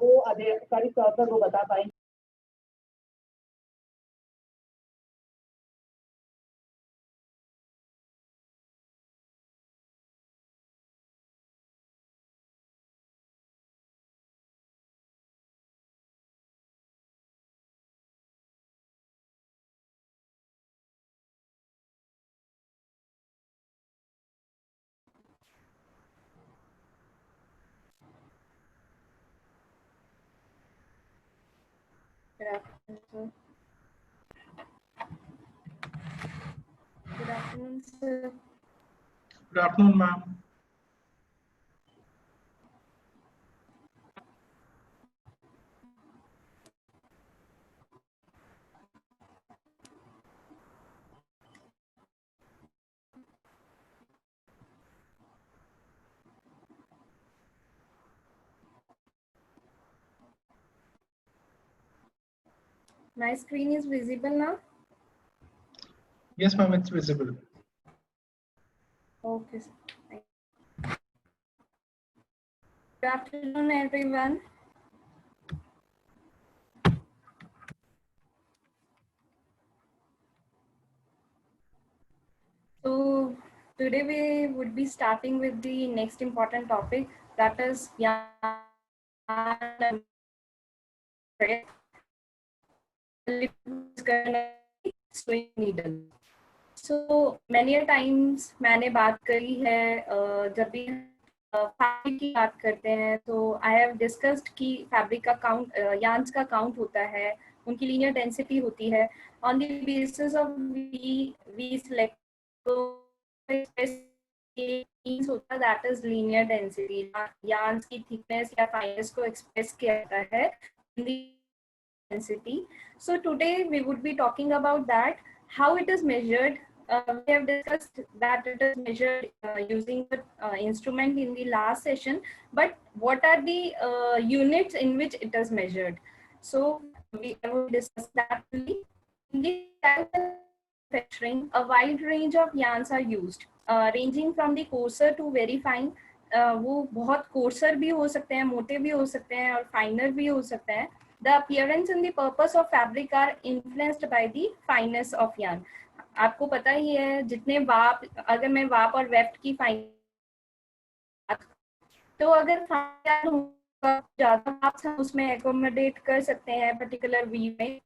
वो अधिकारिक तौर पर वो बता पाएंगे। Good afternoon, sir. Good afternoon, sir. Good afternoon, ma'am. My screen is visible now? Yes, ma'am, it's visible. Okay, sir. Good afternoon, everyone. So today we would be starting with the next important topic, that is sewing needle. So many a times मैंने बात करी है जब भी fabric की बात करते हैं तो आई हैव डिस्कस्ड कि फैब्रिक का काउंट यार्न्स का काउंट होता है, उनकी लीनियर डेंसिटी होती है, on the basis of we select means होता है that is linear density, yarns की थिकनेस या फाइनेस को एक्सप्रेस किया जाता है in the density. So today we would be talking about that, how it is measured. We have discussed that it is measured using the instrument in the last session, but what are the units in which it is measured? So we will discuss that only. In the manufacturing, a wide range of yarns are used, ranging from the coarser to very fine. वो बहुत courser भी हो सकते हैं, मोटे भी हो सकते हैं और फाइनर भी हो सकते हैं. The appearance and the purpose of fabric are influenced by the fineness of yarn. आपको पता ही है, जितने वाप, अगर मैं वाप और वेफ्ट की फाइन, तो अगर ज्यादा वाप्स हम उसमें एकोमोडेट कर सकते हैं पर्टिकुलर वी में.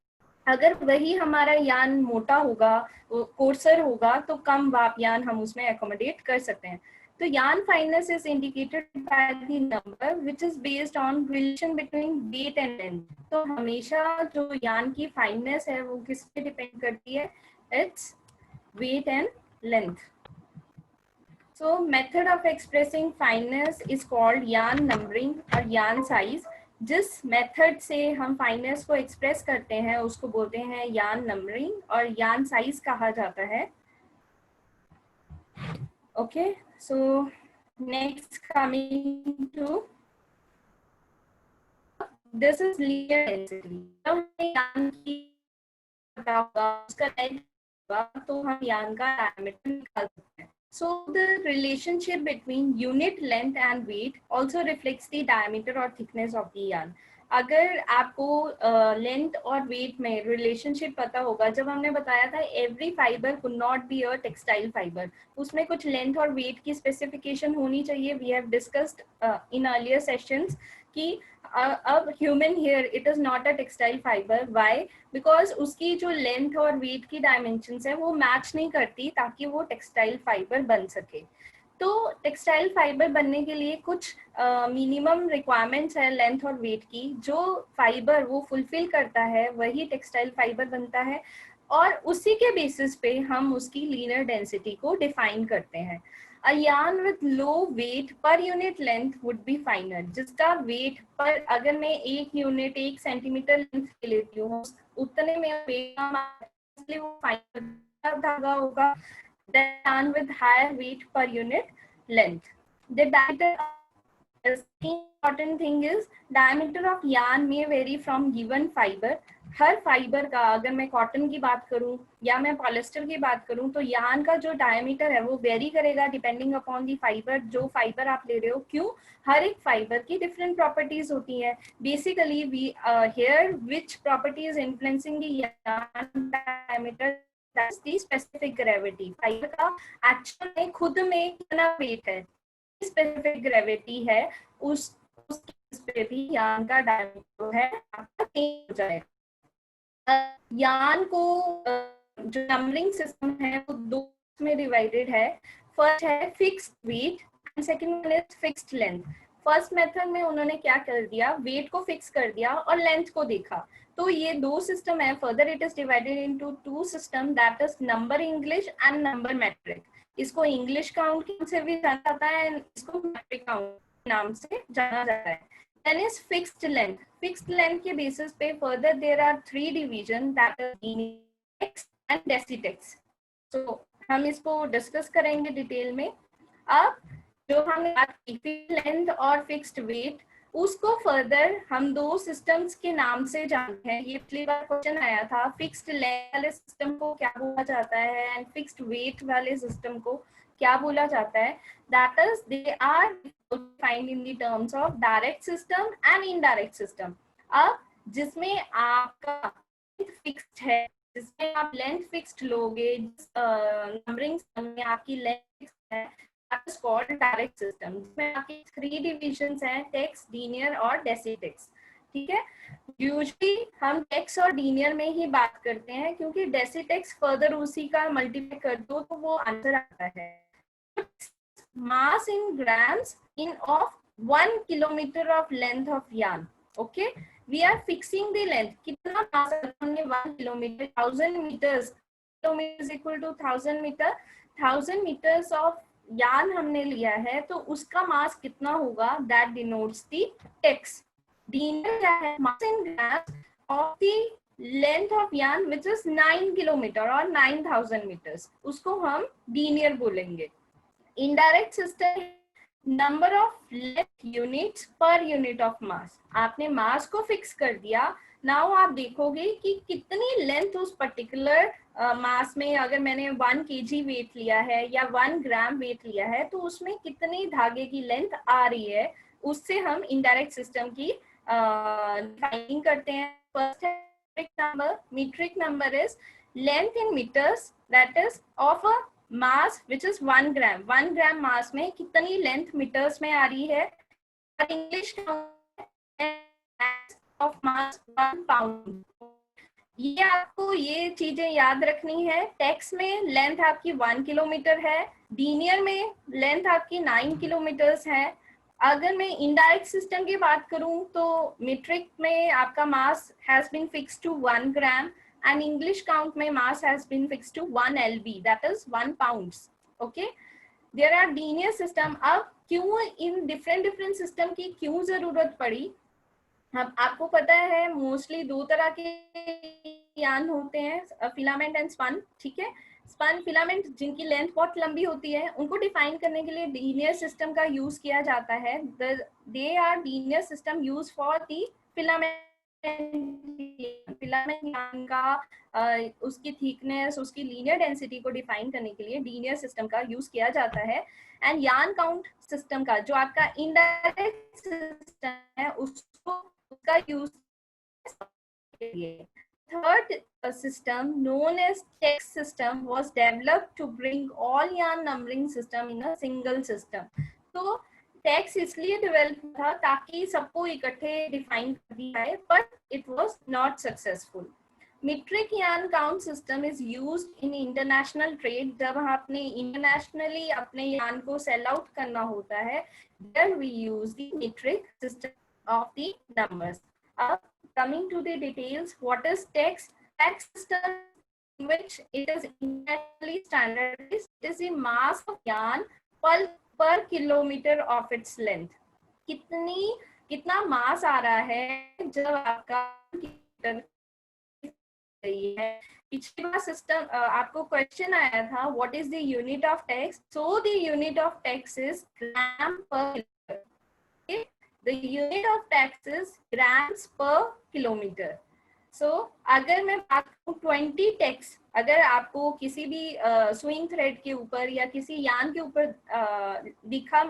अगर वही हमारा यान मोटा होगा, कोर्सर होगा, तो कम वाप यान हम उसमें एकोमोडेट कर सकते हैं. तो yarn fineness is indicated by the number which is based on relation between weight and length. तो हमेशा जो yarn की fineness है वो किस पे डिपेंड करती है? Its weight and length. So method of expressing fineness is called yarn numbering और yarn size. जिस मेथड से हम फाइनेस को एक्सप्रेस करते हैं उसको बोलते हैं yarn numbering और yarn size कहा जाता है. Okay, so next coming to this is linear density. तो हम यान का डायमीटर निकाल सकते हैं. So the relationship between unit length and weight also reflects the diameter or thickness of the yarn. अगर आपको लेंथ और वेट में रिलेशनशिप पता होगा, जब हमने बताया था every fibre could not be a textile fibre, उसमें कुछ लेंथ और वेट की स्पेसिफिकेशन होनी चाहिए. We have discussed in earlier sessions कि अब human hair it is not a textile fibre. Why? Because उसकी जो लेंथ और वेट की डायमेंशंस है वो मैच नहीं करती ताकि वो टेक्सटाइल फाइबर बन सके. तो टेक्सटाइल फाइबर बनने के लिए कुछ मिनिमम रिक्वायरमेंट्स है लेंथ और वेट की. जो फाइबर वो फुलफिल करता है वही टेक्सटाइल फाइबर बनता है और उसी के बेसिस पे हम उसकी लीनियर डेंसिटी को डिफाइन करते हैं. A yarn with low weight per unit length would be finer. जिसका वेट पर अगर मैं 1 सेंटीमीटर लेंथ ले लेती हूँ उतने में वेट वो फाइनर धागा होगा. The yarn with higher weight per unit length. The diameter. The important thing is diameter of yarn may vary from given fiber. Her fibre का, अगर मैं कॉटन की बात करूं या मैं पॉलिस्टर की बात करूं, तो यार्न का जो डायमीटर है वो वेरी करेगा डिपेंडिंग अपॉन दी फाइबर, जो फाइबर आप ले रहे हो। क्यों? हर एक फाइबर की डिफरेंट प्रॉपर्टीज होती है। Basically we hear which properties influencing the yarn diameter, that's the specific gravity. Fibre का एक्चुअल में खुद में कितना वेट है, स्पेसिफिक ग्रेविटी है, उस पे भी यार्न का डायमीटर है आपका चेंज हो जाएगा। यार्न को जो नंबरिंग सिस्टम है वो दो में डिवाइडेड है। फर्स्ट है fixed weight and second one is fixed length. First method में उन्होंने क्या कर दिया, वेट को फिक्स कर दिया और लेंथ को देखा। तो ये दो सिस्टम है। Further it is divided into two system, that is number English and number metric. इसको इंग्लिश काउंट से भी जाना जाता है, इसको मैट्रिक काउंट नाम से जाना जाता है। Then is fixed length. Fixed length के basis पे further there are three division, that is Unitex and Decitex. So हम इसको डिस्कस करेंगे डिटेल में। अब जो हमने बात की फिक्स्ड लेंथ और फिक्स्ड वेट, उसको फर्दर हम दो सिस्टम्स के नाम से जानते हैं। ये पिछली बार क्वेश्चन आया था, फिक्स्ड लेंथ वाले सिस्टम को क्या बोला जाता है एंड फिक्स्ड वेट वाले सिस्टम को क्या बोला जाता है। That is they are defined in the terms of direct system and indirect system. अब जिसमें आपका फिक्स्ड है, जिसमें आप लेंथ फिक्स्ड लोगे, नंबरिंग में आपकी लेंथ फिक्स्ड है, that is called direct system, जिसमें आपके थ्री डिविजन्स हैं, टेक्स्ट, लीनियर और डेसिटेक्स। ठीक है, यूजुअली हम टेक्स्ट और लीनियर में ही बात करते हैं, क्योंकि डेसिटेक्स फर्दर उसी का मल्टीप्लाई कर दो तो वो आंसर आता है। Mass in grams in of 1 kilometre of length of yarn. Okay, we are fixing the length. कितना मास हमने 1 kilometre, 1000 metres, kilometre is equal to 1000 metre, 1000 metres of yarn हमने लिया है, तो उसका मास कितना होगा, that denotes the tex. Linear क्या है, mass in grams of the length of yarn which is 9 kilometre और 9000 मीटर्स, उसको हम लीनियर बोलेंगे। Indirect system, number of length units per unit of mass. आपने मास को फिक्स कर दिया, नाउ आप देखोगे कि कितनी लेंथ उस पर्टिकुलर मास में, अगर मैंने 1 kg वेट लिया है या 1 ग्राम वेट लिया है, तो उसमें कितनी धागे की लेंथ आ रही है, उससे हम इनडायरेक्ट सिस्टम की डिफाइनिंग करते हैं। फर्स्ट है metric number. Metric number is length in metres, that is of a mass which is 1 gram. 1 gram mass में कितनी लेंथ मीटर्स में आ रही है। English of mass 1 pound. ये आपको ये चीजें याद रखनी है। टेक्स्ट में लेंथ आपकी 1 किलोमीटर है, लीनियर में लेंथ आपकी 9 किलोमीटर्स है। अगर मैं इनडायरेक्ट सिस्टम की बात करूं तो मीट्रिक में आपका mass has been fixed to 1 gram and English count में mass has been fixed to 1 lb, that is 1 pounds. Okay, there are linear system. अब क्यों इन different system की क्यों जरूरत पड़ी, अब आपको पता है मोस्टली दो तरह के यार्न होते हैं, फिलामेंट एंड स्पन। ठीक है, स्पन फिलामेंट जिनकी लेंथ बहुत लंबी होती है, उनको डिफाइन करने के लिए लीनियर सिस्टम का यूज किया जाता है। They are linear system use for the filament. Filament yarn का उसकी थिकनेस, उसकी लीनियर डेंसिटी को डिफाइन करने के लिए लीनियर सिस्टम का यूज किया जाता है। एंड यार्न काउंट सिस्टम का जो आपका इनडायरेक्ट सिस्टम है, उसको उसका use third system known as text system was developed to bring all yarn numbering system in a single system. तो टेक्स्ट इसलिए डेवलप था ताकि सबको इकट्ठे डिफाइन कर दिया है, but it was not successful. Metric yarn count system is used in international trade. जब आपने इंटरनेशनली अपने यार्न को सेल आउट करना होता है, then we use the metric system of the numbers. अब coming to the details, what is text? Text system in which it is internationally standardized. It is the mass of yarn per kilometer of its length. कितना मास आ रहा है जब आपका है। पिछली बार system आपको question आया था, what is the unit of text? So the unit of text is gram per kilometre. The unit of text is grams per kilometer. So अगर मैं बात करूं 20 टेक्स्ट, अगर आपको किसी भी स्विंग थ्रेड के ऊपर या किसी यान के ऊपर लिखा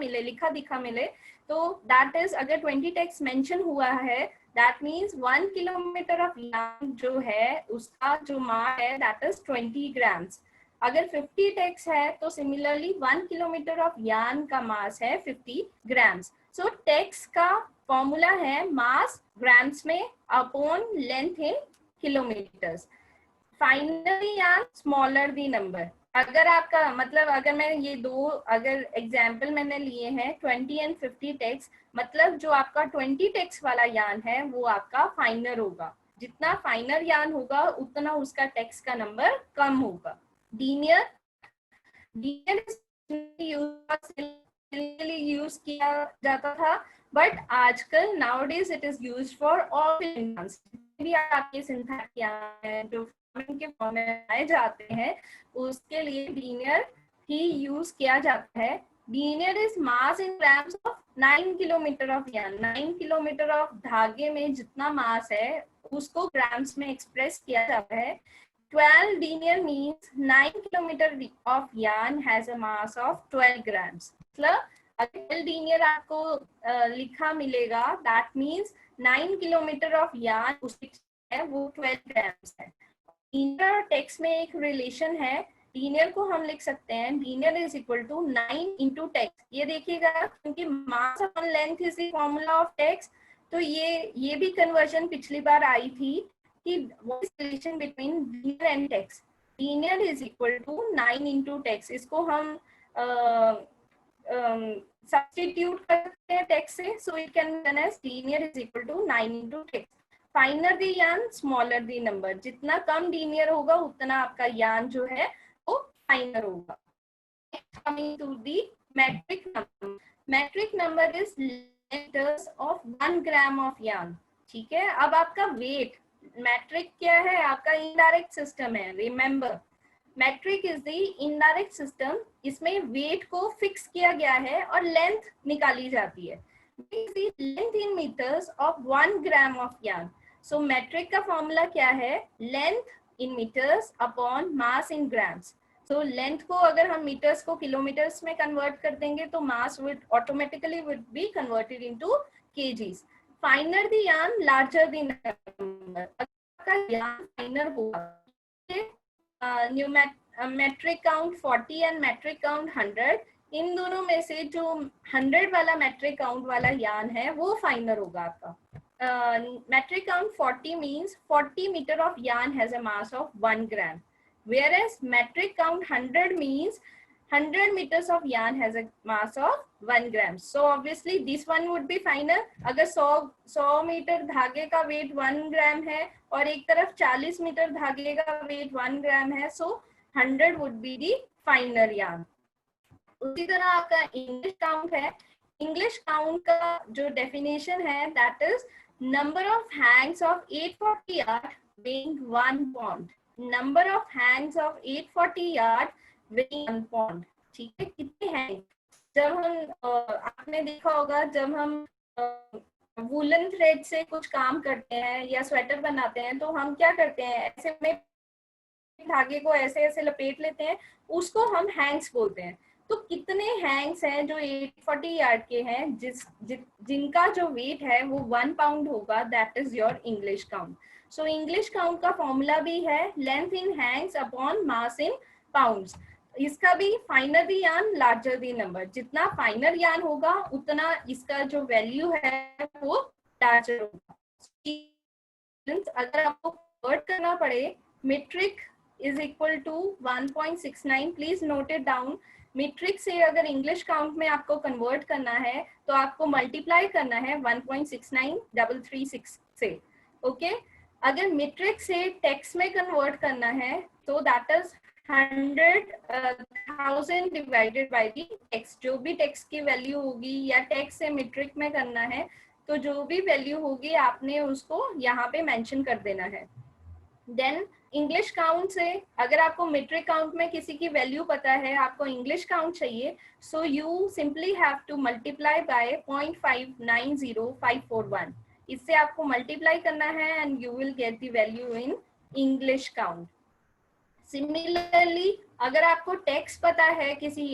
दिखा मिले, तो दैट इज, अगर 20 टेक्स्ट मेंशन हुआ है, दैट मीन्स 1 किलोमीटर ऑफ यान जो है उसका जो मास है दैट इज 20 ग्राम्स। अगर 50 टेक्स्ट है तो सिमिलरली 1 किलोमीटर ऑफ यान का मास है 50 ग्राम्स। सो टेक्स्ट का फॉर्मूला है मास ग्राम्स में upon length in kilometres. Finally यान स्मॉलर दी नंबर। अगर आपका मतलब, अगर मैं ये दो अगर एग्जाम्पल मैंने लिए हैं 20 एंड 50 टेक्स्ट, मतलब जो आपका 20 टेक्स्ट वाला यान है वो आपका फाइनर होगा। जितना फाइनर यान होगा उतना उसका टेक्स्ट का नंबर कम होगा। लीनियर यूज किया जाता था, बट आजकल nowadays it is used for all भी आपके सिंथेटिक यान जो के फॉर्म में आए जाते हैं उसके लिए लीनियर ही यूज किया जाता है। Linear is mass in grams of 9 kilometre of यान। 9 किलोमीटर ऑफ धागे में जितना मास है उसको ग्राम्स में एक्सप्रेस किया जाता है। 12 linear means 9 kilometer of yarn has a mass of 12 grams. मतलब अगर 12 linear आपको लिखा मिलेगा, that means 9 kilometre of yarn उसकी है वो 12 grams है। linear और text में एक रिलेशन है। linear को हम लिख सकते हैं linear is equal to 9 into text। ये देखिएगा क्योंकि mass upon length is the formula of text, तो ये भी कन्वर्जन पिछली बार आई थी कि what is relation between linear and text? Linear is equal to 9 into text। इसको हम substitute करते हैं text से, so it can be done as linear is equal to 9 into text। Finer the yarn, smaller the number। जितना कम linear होगा उतना आपका yarn जो है वो finer होगा। Coming to the metric number। Metric number is liters of 1 gram of yarn। ठीक है, अब आपका weight मैट्रिक क्या है? आपका इनडायरेक्ट सिस्टम है। Remember, metric is the indirect system. इसमें वेट को फिक्स किया गया है और लेंथ निकाली जाती है। Length in metres of 1 gram of yarn. So metric का फॉर्मूला क्या है? Length in metres upon mass in grams. So length को अगर हम मीटर्स को किलोमीटर्स में कन्वर्ट कर देंगे तो mass would automatically would be converted into kgs. Finer the yarn, larger the number. अगर यार्न फाइनर होगा, metric count 40 and metric count 100, इन दोनों में से जो 100 वाला मेट्रिक काउंट वाला यार्न है वो फाइनर होगा आपका। Metric count 40 means 40 metre of yarn has a mass of 1 gram, whereas metric count 100 means 100 meters of yarn has a mass of 1 gram. So obviously this one would be finer। अगर 100 metre धागे का wait 1 ग्राम है और एक तरफ 40 metre धागे का wait 1 ग्राम है, so 100 would be the finer yarn। उसी तरह आपका इंग्लिश काउंट है। इंग्लिश काउंट का जो डेफिनेशन है that is number of Hanks of 840 yard weighing 1 pound। Number of Hanks of 840 yard weighing 1 pound। ठीक है, कितने हैं? जब हम आपने देखा होगा जब हम वूलन थ्रेड से कुछ काम करते हैं या स्वेटर बनाते हैं तो हम क्या करते हैं, ऐसे में धागे को ऐसे ऐसे लपेट लेते हैं, उसको हम हैंग्स बोलते हैं। तो कितने हैंग्स हैं जो 840 यार्ड के हैं जिनका जो वेट है वो 1 पाउंड होगा, that is your English count. So English count का फॉर्मूला भी है लेंथ इन हैंग्स अपॉन मास इन पाउंड्स। इसका भी फाइनर the yarn, larger the number. जितना फाइनर यार्न होगा उतना इसका जो वैल्यू है वो लार्जर होगा। अगर आपको कन्वर्ट करना पड़े, metric is equal to 1.69। Please note it down. Metric से अगर इंग्लिश काउंट में आपको कन्वर्ट करना है तो आपको मल्टीप्लाई करना है 1.69336 से। ओके, अगर मीट्रिक से टेक्स्ट में कन्वर्ट करना है तो that is 100,000 divided by the text. जो भी टेक्स्ट की वैल्यू होगी या टेक्स्ट से मीट्रिक में करना है तो जो भी वैल्यू होगी आपने उसको यहाँ पे मेंशन कर देना है। देन इंग्लिश काउंट से अगर आपको मीट्रिक काउंट में किसी की वैल्यू पता है, आपको इंग्लिश काउंट चाहिए, so you simply have to multiply by 0.590541। इससे आपको मल्टीप्लाई करना है and you will get the value in English count. Similarly अगर आपको टेक्स्ट पता है किसी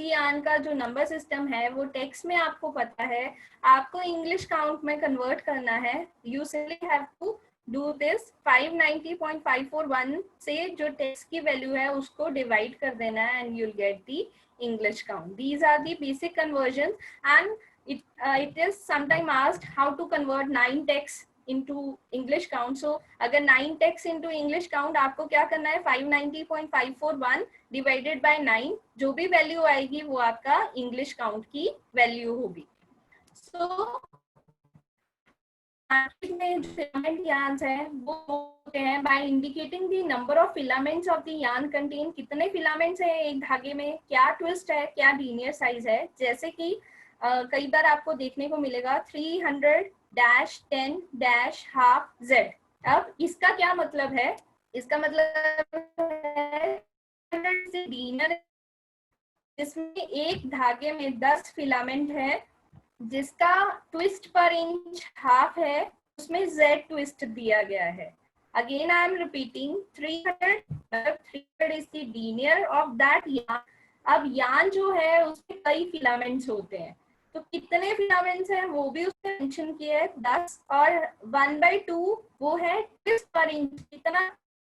यान का जो नंबर सिस्टम है वो टेक्स्ट में आपको पता है, आपको इंग्लिश काउंट में कन्वर्ट करना है, you simply have to do this 590.541 से जो टेक्स्ट की वैल्यू है उसको डिवाइड कर देना है and you'll get the English count. These are the basic conversions and it is sometime asked how to convert 9 texts into English count. So अगर 9 texts into English count आपको क्या करना है 590.541 divided by 9, जो भी वैल्यू आएगी वो आपका English count की वैल्यू होगी। So में जो फिलामेंट यान्स है वो होते हैं by indicating the number of filaments of the yarn contain, कितने फिलामेंट्स हैं एक धागे में, क्या ट्विस्ट है, क्या लीनियर साइज है। जैसे कि कई बार आपको देखने को मिलेगा 300-10-12 अब इसका क्या मतलब है, इसका मतलब है लीनियर जिसमें एक धागे में 10 फिलामेंट है जिसका ट्विस्ट पर इंच हाफ है, उसमें Z ट्विस्ट दिया गया है। Again I am repeating 300 is the linear of that यान। अब यान जो है उसमें कई फिलामेंट्स होते हैं, तो कितने फिलामेंट्स हैं वो भी उसने मेंशन किया है 10, और 1/2 वो है ट्विस्ट पर इंच, कितना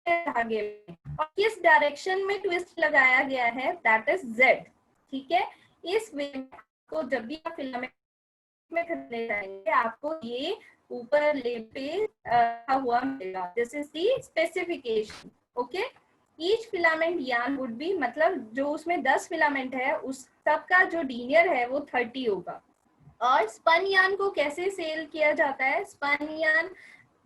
धागे में और किस डायरेक्शन में ट्विस्ट लगाया गया है, दैट इज Z। ठीक है, इस वे को जब भी आप फिलामेंट में करने जाएंगे आपको ये ऊपर लेब पे हुआ मिलेगा, this is the specification. Okay, each filament यान वुड बी, मतलब जो उसमें 10 फिलामेंट है उस सब का जो लीनियर है वो 30 होगा। और स्पन यान को कैसे सेल किया जाता है, स्पन यान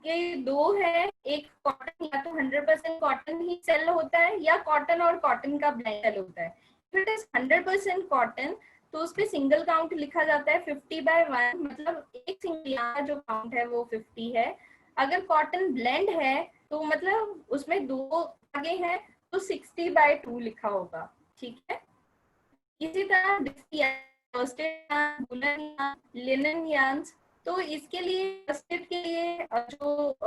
के दो है, एक कॉटन या तो 100% कॉटन ही सेल होता है या कॉटन और कॉटन का ब्लेंड सेल होता है। इफ इट इज 100% कॉटन तो उस पे सिंगल काउंट लिखा जाता है 50/1, मतलब एक सिंगल यहाँ जो काउंट है वो 50 है। अगर कॉटन ब्लेंड है तो मतलब उसमें दो आगे हैं तो 60/2 लिखा होगा। ठीक है, इसी तरह लिनन यान्स, तो इसके लिए के लिए जो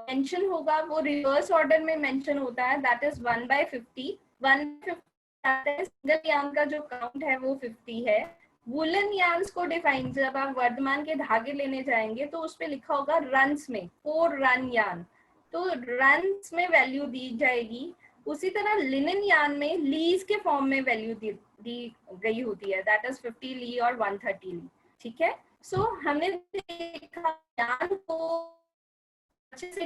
मेंशन होगा वो रिवर्स ऑर्डर में मेंशन होता है, दैट इज 1/50। 1/50 सिंगल यान का जो काउंट है वो 50 है। वुलन यान्स को डिफाइन, जब आप वर्धमान के धागे लेने जाएंगे तो उस पे लिखा होगा रन्स में 4 रन यान, तो रन्स में वैल्यू दी जाएगी। उसी तरह लिनन यान में लीज के फॉर्म में वैल्यू दी गई होती है, दैट इज 50 ली और 130 ली। ठीक है, सो हमने देखा यान को अच्छे से,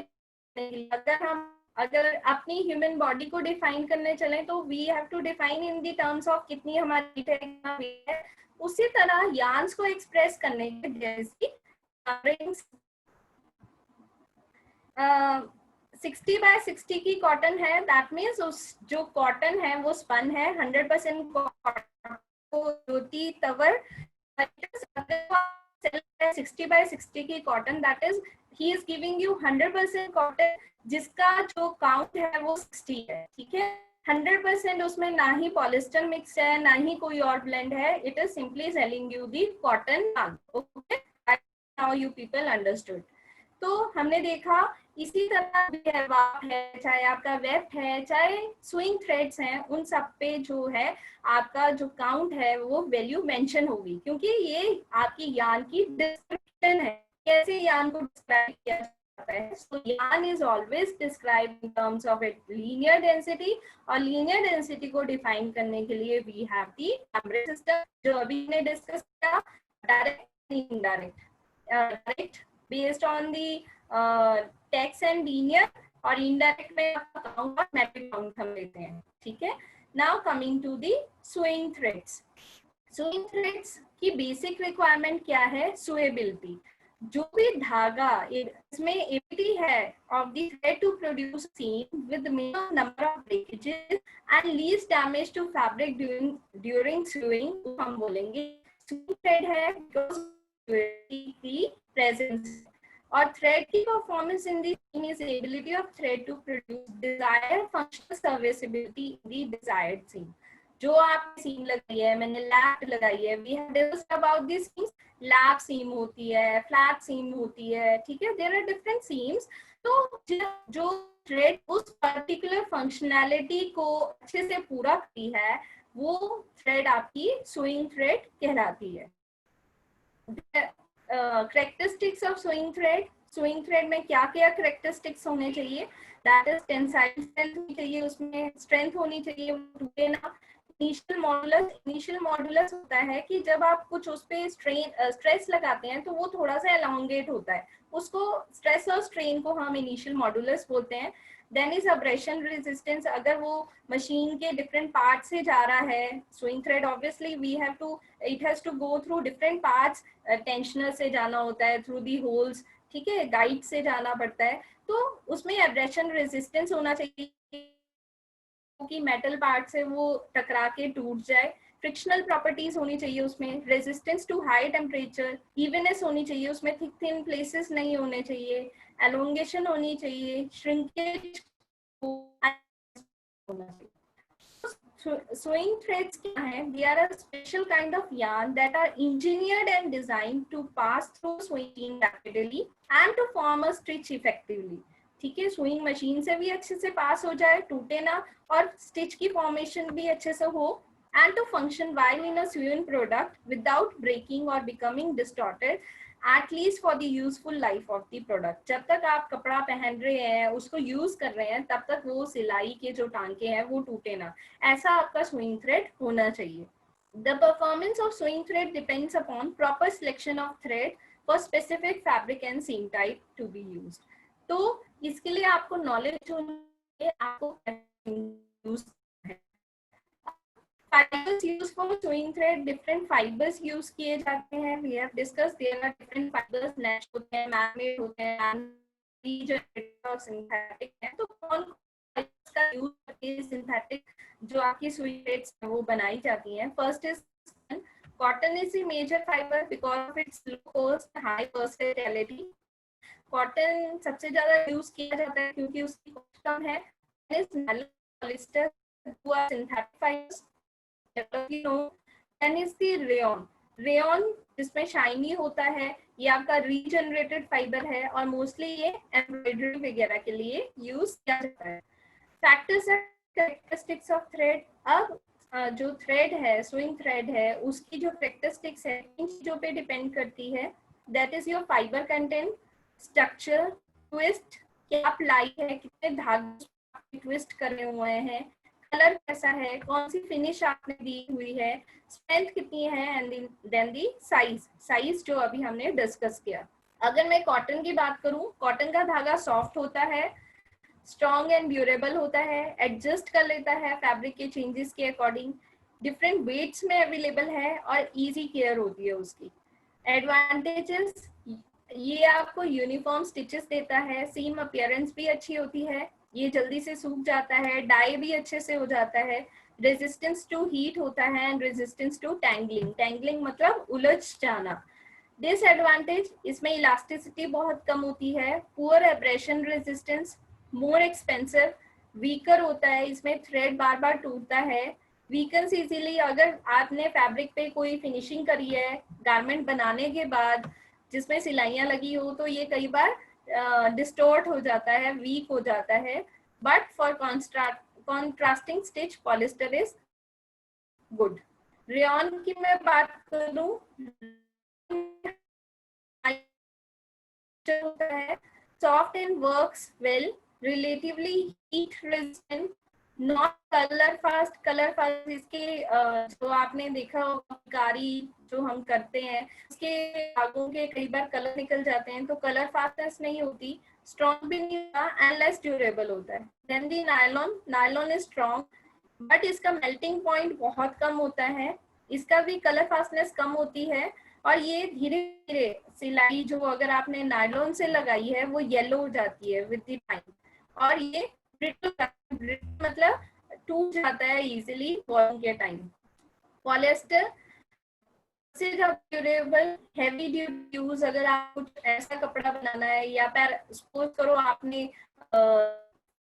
अगर अपनी ह्यूमन बॉडी को डिफाइन करने चले तो we have to define in the terms of कितनी हमारी है। उसी तरह यान्स को एक्सप्रेस करने के जैसे 60/60 की कॉटन है, दैट मीन्स उस जो कॉटन है वो स्पन है 100% तवर 60/60 की cotton, that is he is giving you 100% cotton जिसका जो काउंट है वो 60 है। ठीक है, 100% उसमें ना ही पॉलिस्टर मिक्स है ना ही कोई और ब्लेंड है, it is simply selling you the cotton. Okay, now you people understood. तो हमने देखा इसी तरह भी है, चाहे आपका वेब है चाहे स्विंग थ्रेड्स हैं, उन सब पे जो है आपका जो काउंट है वो वैल्यू मेंशन होगी, क्योंकि ये आपकी यान की डिस्क्रिप्शन है, कैसे यान को डिस्क्राइब किया जाता है। So yarn is always describe in terms of it linear density, और लीनियर डेंसिटी को डिफाइन करने के लिए we have the numbering system जो अभी ने डिस्कस किया, direct indirect, direct based on the text and linear, और indirect में काउंट और मैपिंग काउंट हम लेते हैं। ठीक है, now coming to the swing threads. Swing threads की बेसिक रिक्वायरमेंट क्या है, सुएबिलिटी। जो भी धागा इसमें एबिलिटी है of the thread to produce seam with minimum number of breakages and least damage to fabric during sewing, हम बोलेंगे swing thread है because की प्रेजेंस। और थ्रेड की performance in the seam is ability of thread to produce desired functional serviceability in the desired seam. जो आपने seam लगाई है, मैंने लैप लगाई है, we have discussed about this seams. Lap seam होती है, फ्लैट सीम होती है, ठीक है, देयर आर डिफरेंट सीम्स। तो जो थ्रेड उस पर्टिकुलर फंक्शनैलिटी को अच्छे से पूरा करती है वो थ्रेड आपकी स्विंग थ्रेड कहलाती है। करेक्टरिस्टिक्स ऑफ स्विंग थ्रेड में क्या क्या करेक्टरिस्टिक्स होने चाहिए? दैट इज टेंसाइल स्ट्रेंथ होनी चाहिए, उसमें स्ट्रेंथ होनी चाहिए, टूटे ना। इनिशियल मॉडुलस होता है कि जब आप कुछ उस पे स्ट्रेस लगाते हैं तो वो थोड़ा सा एलोंगेट होता है, उसको स्ट्रेस और स्ट्रेन को हम इनिशियल मॉडुलस बोलते हैं। देन इज अब्रेशन रेजिस्टेंस, अगर वो मशीन के डिफरेंट पार्ट से जा रहा है, sewing thread obviously we have to, it has to go through different parts, tensioner से जाना होता है, थ्रू दी होल्स, ठीक है, गाइड से जाना पड़ता है, तो उसमें एब्रेशन रेजिस्टेंस होना चाहिए कि मेटल पार्ट से वो टकरा के टूट जाए। फ्रिक्शनल प्रॉपर्टीज होनी चाहिए उसमें, resistance to high temperature, evenness होनी चाहिए उसमें, थिक थिन प्लेसेस नहीं होने चाहिए, एलोंगेशन होनी चाहिए, श्रिंकेज होना चाहिए। Sewing threads क्या है? They are a special kind of yarn that are engineered and designed to pass through sewing machine rapidly and to form a stitch effectively. ठीक है, स्विंग मशीन से भी अच्छे से पास हो जाए, टूटे ना, और स्टिच की फॉर्मेशन भी अच्छे से हो, and to function while in a sewn product without breaking or becoming distorted at least for the useful life of the product. जब तक आप कपड़ा पहन रहे हैं, उसको यूज कर रहे हैं, तब तक वो सिलाई के जो टांके हैं वो टूटे ना, ऐसा आपका स्विंग थ्रेड होना चाहिए। The performance of sewing thread depends upon proper selection of thread for specific fabric and seam type to be used. तो इसके लिए आपको नॉलेज होनी चाहिए, आपको use fibers used for sewing thread, different fibers use किए जाते हैं, we have discussed there are different fibers, natural होते हैं, man-made होते हैं, regenerated और synthetic हैं। तो कौन fibers का यूज करके synthetic जो आपकी sewing threads वो बनाई जाती हैं? First is cotton is the major fiber because of its low cost, high versatility. Cotton सबसे ज्यादा यूज किया जाता है क्योंकि उसकी कॉस्ट कम है। पॉलिस्टर हुआ synthetic fibres, then is the rayon. Rayon जिसमें शाइनी होता है, ये आपका रीजनरेटेड फाइबर है और मोस्टली ये एम्ब्रॉयडरी वगैरह के लिए यूज किया जाता है। Factors and characteristics of thread. अब जो थ्रेड है, स्विंग थ्रेड है, उसकी जो कैरेक्टरिस्टिक्स है इन चीजों पे डिपेंड करती है। That is your fibre content, structure, twist, क्या प्लाई है, कितने धागे ट्विस्ट करे हुए हैं, कलर कैसा है, कौन सी फिनिश आपने दी हुई है, स्ट्रेंथ कितनी है, एंड देन दी साइज जो अभी हमने डिस्कस किया। अगर मैं कॉटन की बात करूं, कॉटन का धागा सॉफ्ट होता है, स्ट्रॉन्ग एंड ड्यूरेबल होता है, एडजस्ट कर लेता है फैब्रिक के चेंजेस के अकॉर्डिंग, डिफरेंट वेट्स में अवेलेबल है और इजी केयर होती है उसकी। एडवांटेजेस, ये आपको यूनिफॉर्म स्टिचेस देता है, सीम अपीयरेंस भी अच्छी होती है, ये जल्दी से सूख जाता है, डाई भी अच्छे से हो जाता है, रेजिस्टेंस टू हीट होता है एंड रेजिस्टेंस टू टैंगलिंग मतलब उलझ जाना। डिसएडवांटेज, इसमें इलास्टिसिटी बहुत कम होती है, poor abrasion resistance, more expensive, weaker होता है, इसमें थ्रेड बार बार टूटता है, वीकन्स इजीली। अगर आपने फैब्रिक पे कोई फिनिशिंग करी है गारमेंट बनाने के बाद जिसमें सिलाइयां लगी हो, तो ये कई बार डिस्टोर्ट हो जाता है, वीक हो जाता है, but for contrasting stitch polyester is good. Rayon की मैं बात करूं, होता है, soft and works well, relatively heat resistant, not colour fast इसके जो आपने देखा होगा कारी जो हम करते हैं उसके धागों के कई बार कलर निकल जाते हैं, तो कलर फास्टनेस नहीं होती, स्ट्रॉन्ग भी नहीं होता एंड लेस ड्यूरेबल होता है। Then the nylon is strong but इसका मेल्टिंग पॉइंट बहुत कम होता है, इसका भी कलर फास्टनेस कम होती है और ये धीरे धीरे सिलाई जो अगर आपने नायलॉन से लगाई है वो येलो हो जाती है विद द टाइम, और ये ब्रिटल मतलब टूट जाता है इजीली वॉशिंग के टाइम। पॉलिएस्टर से ड्यूरेबल, हेवी ड्यूटी यूज, अगर आप कुछ ऐसा कपड़ा बनाना है या फिर सपोज करो आपने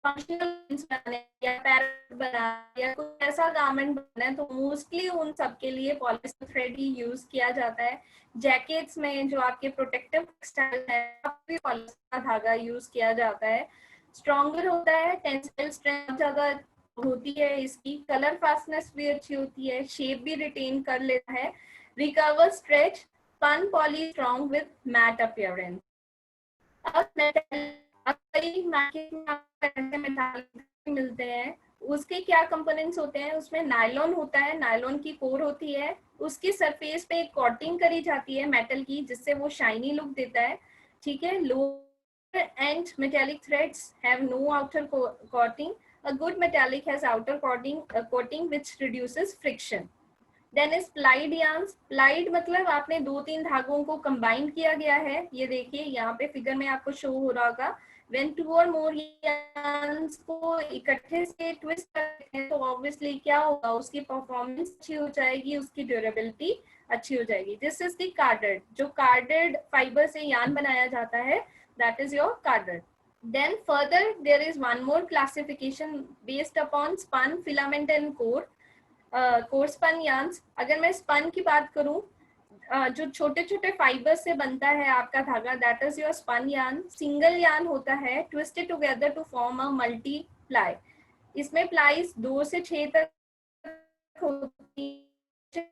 फंक्शनल बनाने या पैरेट बनाना या कोई ऐसा गारमेंट बनाना है तो मोस्टली उन सब के लिए पॉलिस्टर थ्रेड ही यूज किया जाता है। जैकेट्स में जो आपके प्रोटेक्टिव टेक्सटाइल है भी पॉलिस्टर का धागा यूज किया जाता है। स्ट्रॉन्गर होता है, टेंसाइल स्ट्रेंथ ज्यादा होती है इसकी, कलर फास्टनेस भी अच्छी होती है, शेप भी रिटेन कर लेता है, recover stretch, spun poly strong with matt appearance. अब कई मार्केट में ऐसे मेटालिक मिलते हैं, उसके क्या कंपोनेंट्स होते हैं, उसमें नायलॉन होता है, नायलॉन की कोर होती है, उसकी सरफेस पे एक कोटिंग करी जाती है मेटल की जिससे वो शाइनी लुक देता है, ठीक है। Lower end metallic threads have no outer coating, a good metallic has outer coating which reduces friction. Then is plied yarns. plied मतलब आपने 2-3 धागों को कंबाइन किया गया है, ये देखिए यहाँ पे फिगर में आपको शो हो रहा होगा। When 2 or more yarns को इकट्ठे से ट्विस्ट करते हैं तो ऑब्वियसली क्या होगा, उसकी परफॉर्मेंस अच्छी हो जाएगी, उसकी ड्यूरेबिलिटी अच्छी हो जाएगी। दिस इज द कार्डेड, जो कार्डेड फाइबर से यार्न बनाया जाता है, that is your carded. Then further there is one more classification based upon spun, filament and core. Core spun yarns. अगर मैं spun की बात करूं, जो छोटे छोटे फाइबर से बनता है आपका धागा, that is your spun yarn. Single yarn होता है, twisted together to form a multi ply. इसमें plies 2 से 6 तक होती है,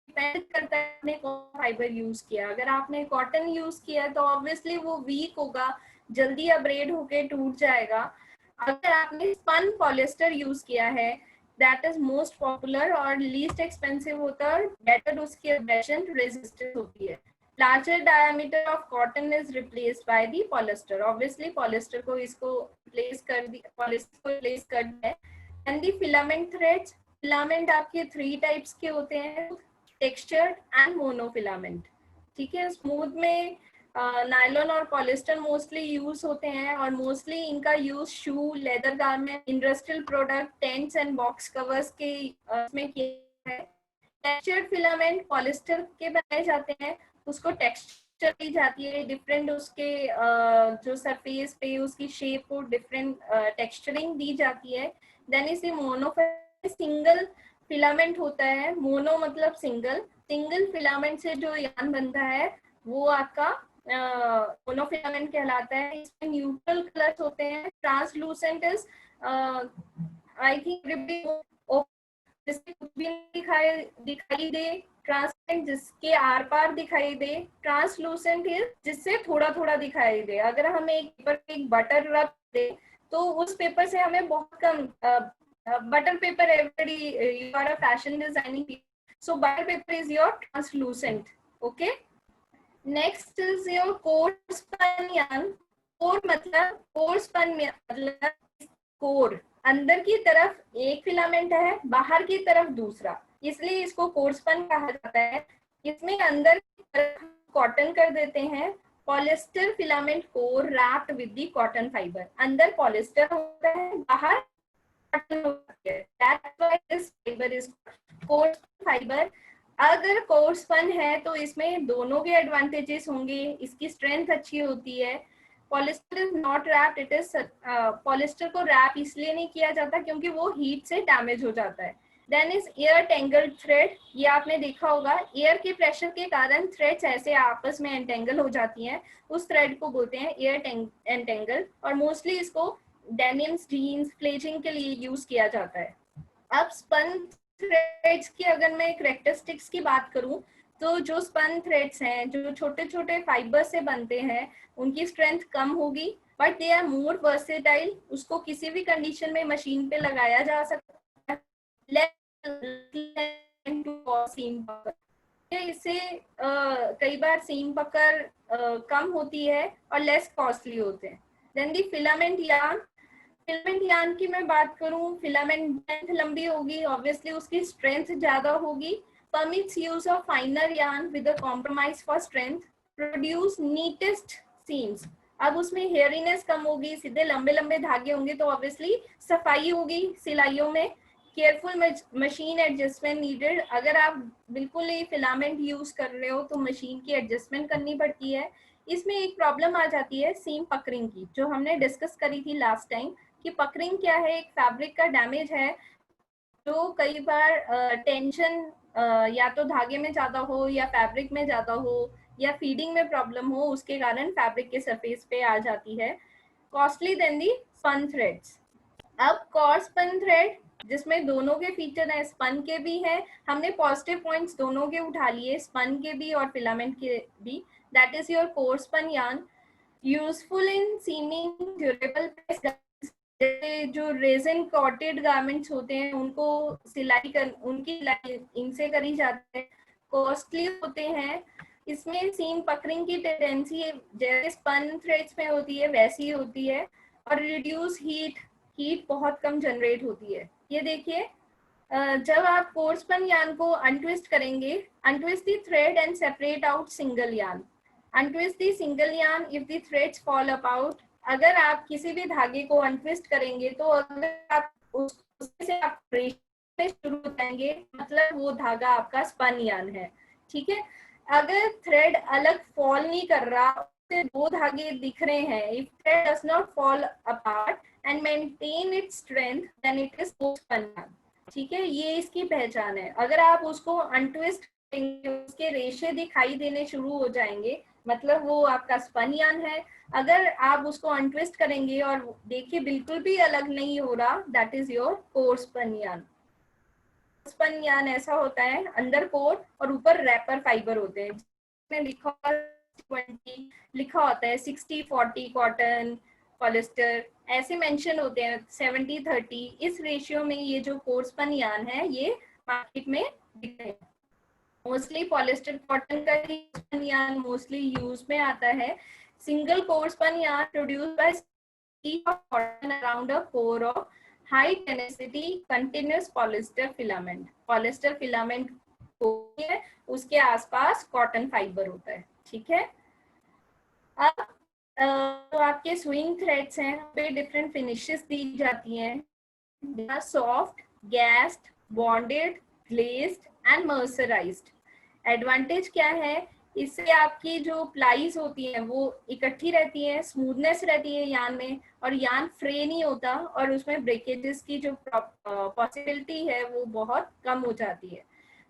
डिपेंड करता है आपने कौन फाइबर यूज किया। अगर आपने कॉटन यूज किया तो ऑब्वियसली वो वीक होगा, जल्दी अब्रेड होके टूट जाएगा। अगर आपने स्पन पॉलिस्टर यूज किया है, दैट इज मोस्ट पॉपुलर और लीस्ट एक्सपेंसिव होता है, बेटर उसकी एब्रेशन रेजिस्टेंस होती है। Larger diameter of cotton is replaced by the polyester, obviously polyester को इसको रिप्लेस कर दी, पॉलिस्टर को रिप्लेस कर दिया। And the filament threads, filament आपके 3 टाइप्स के होते हैं, टेक्सचर्ड एंड मोनोफिलामेंट, ठीक है। स्मूथ में नायलॉन और पॉलिस्टर मोस्टली यूज होते हैं और मोस्टली इनका use shoe, leather garment, industrial product, tents and box covers के में किया है। टेक्सचर्ड फिलामेंट पॉलिस्टर के बनाए जाते हैं, उसको टेक्सचर दी जाती है, डिफरेंट उसके जो सरफेस पे उसकी शेप को डिफरेंट टेक्सचरिंग दी जाती है। देन इसे मोनोफिलामेंट, सिंगल फिलामेंट होता है, मोनो मतलब सिंगल, सिंगल फिलामेंट से जो यार्न बनता है वो आपका मोनोफिलामेंट कहलाता है। इसमें न्यूट्रल कलर्स होते हैं, ट्रांसलूसेंट इज आई थिंक जिससे कुछ भी दिखाई दे, ट्रांसपेरेंट जिसके आर पार दिखाई दे, ट्रांसलूसेंट इज जिससे थोड़ा थोड़ा दिखाई दे। अगर हम एक पेपर पे एक बटर रब दे तो उस पेपर से हमें बहुत कम, butter paper, everybody, you are a fashion designing people, so butter paper is your translucent, okay. Next is your core spun yarn. core मतलब core spun मतलब core, अंदर की तरफ एक फिलामेंट है, बाहर की तरफ दूसरा, इसलिए इसको core spun कहा जाता है। इसमें अंदर की तरफ कॉटन कर देते हैं, polyester filament core wrapped with the cotton fibre, अंदर पॉलिस्टर होता है, बाहर That's why this fiber is coarse fiber. अगर कोर स्पन है तो इसमें दोनों के एडवांटेजेस होंगे, इसकी स्ट्रेंथ अच्छी होती है। Polyester is not wrapped, it is polyester को रैप इसलिए नहीं किया जाता क्योंकि वो हीट से डैमेज हो जाता है। Then is air tangled thread, ये आपने देखा होगा, एयर के प्रेशर के कारण थ्रेड्स ऐसे आपस में एंटेंगल हो जाती हैं, उस थ्रेड को बोलते हैं एयर एंटेंगल, और मोस्टली इसको डेनिम्स, जीन्स, फ्लेजिंग के लिए यूज किया जाता है। अब स्पन थ्रेड्स की अगर मैं कैरेक्टरिस्टिक्स की बात करूं तो जो स्पन थ्रेड्स हैं, जो छोटे छोटे फाइबर से बनते हैं, उनकी स्ट्रेंथ कम होगी, but they are more versatile, उसको किसी भी कंडीशन में मशीन पे लगाया जा सकता है। इससे कई बार सीम पकड़ कम होती है और लेस कॉस्टली होते हैं। देन दी फिलामेंट यार्न, फिलामेंट यार्न की मैं बात करूं, फिलामेंट लेंथ लंबी होगी, ऑब्वियसली उसकी स्ट्रेंथ ज्यादा होगी। Permits use of finer yarn with a compromise for strength, produce neatest seams. अब उसमें हेयरीनेस कम होगी, सीधे लंबे लंबे धागे होंगे तो ऑब्वियसली सफाई होगी सिलाइयों में। केयरफुल मशीन एडजस्टमेंट नीडेड, अगर आप बिल्कुल ही फिलामेंट यूज कर रहे हो तो मशीन की एडजस्टमेंट करनी पड़ती है। इसमें एक प्रॉब्लम आ जाती है सीम पकरिंग की, जो हमने डिस्कस करी थी लास्ट टाइम कि पकरिंग क्या है, एक फैब्रिक का डैमेज है जो कई बार टेंशन या तो धागे में ज्यादा हो या फैब्रिक में ज्यादा हो या फीडिंग में प्रॉब्लम हो, उसके कारण फैब्रिक के सरफेस पे आ जाती है। कॉस्टली देन दी स्पन थ्रेड्स। अब कॉर्स स्पन थ्रेड जिसमें दोनों के फीचर हैं, स्पन के भी हैं, हमने पॉजिटिव पॉइंट्स दोनों के उठा लिए, स्पन के भी और फिलामेंट के भी। That is your core spun yarn, useful in seaming durable. जैसे जो रेजिन कॉटेड गारमेंट्स होते हैं उनको उनकी सिलाई इनसे करी जाती है, कॉस्टली होते हैं। इसमें सीम पकरिंग की टेंडेंसी जैसे स्पन थ्रेड्स में होती है वैसी होती है, और रिड्यूस हीट बहुत कम जनरेट होती है। ये देखिए, जब आप कोर स्पन यार्न को अनट्विस्ट करेंगे, untwist the thread and separate out single yarn, untwist the single yarn if the threads fall apart. अगर आप किसी भी धागे को अनट्विस्ट करेंगे तो अगर आप उससे आप शुरू हो जाएंगे, मतलब वो धागा आपका स्पन यार्न है, ठीक है। अगर थ्रेड अलग फॉल नहीं कर रहा, दो धागे दिख रहे हैं, if thread does not fall apart and maintain its strength then it is core spun yarn, ठीक है। ये इसकी पहचान है। अगर आप उसको अनट्विस्ट करेंगे, उसके रेशे दिखाई देने शुरू हो जाएंगे, मतलब वो आपका स्पन यार्न है। अगर आप उसको अनट्विस्ट करेंगे और देखिए बिल्कुल भी अलग नहीं हो रहा, that is your core spun yarn. Spun yarn ऐसा होता है, अंदर कोर और ऊपर रैपर फाइबर होते हैं, जिसमें लिखा होता है 60-40 कॉटन पॉलिस्टर, ऐसे मेंशन होते हैं 70-30। इस रेशियो में ये जो कोर स्पन यार्न है ये मार्केट में बिकते हैं। मोस्टली पॉलिस्टर कॉटन का ही स्पन यार्न मोस्टली यूज में आता है। Single core spun yarn produced by cotton around a core of high tenacity continuous polyester filament. Polyester filament है, उसके आसपास कॉटन फाइबर होता है, ठीक है। अब तो आपके स्विंग थ्रेड्स हैं, पे डिफरेंट फिनिशेस दी जाती हैं, soft, gassed, bonded, glazed and mercerised. Advantage क्या है, इससे आपकी जो प्लाईज होती हैं वो इकट्ठी रहती है, स्मूथनेस रहती है यार्न में, और यार्न फ्रे नहीं होता, और उसमें ब्रेकेजेस की जो पॉसिबिलिटी है वो बहुत कम हो जाती है।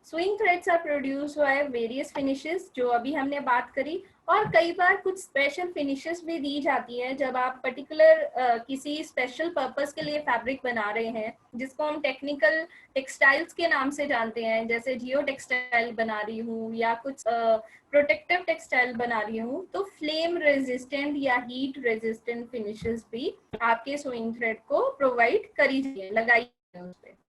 Sewing threads are produce by various finishes, जो अभी हमने बात करी, और कई बार कुछ स्पेशल फिनिशेस भी दी जाती है जब आप पर्टिकुलर किसी स्पेशल पर्पस के लिए फैब्रिक बना रहे हैं, जिसको हम टेक्निकल टेक्सटाइल्स के नाम से जानते हैं, जैसे जियो टेक्सटाइल बना रही हूँ या कुछ प्रोटेक्टिव टेक्सटाइल बना रही हूँ, तो फ्लेम रेजिस्टेंट या हीट रेजिस्टेंट फिनिशेस भी आपके स्विंग थ्रेड को प्रोवाइड करी जाइए, लगाई उस पे।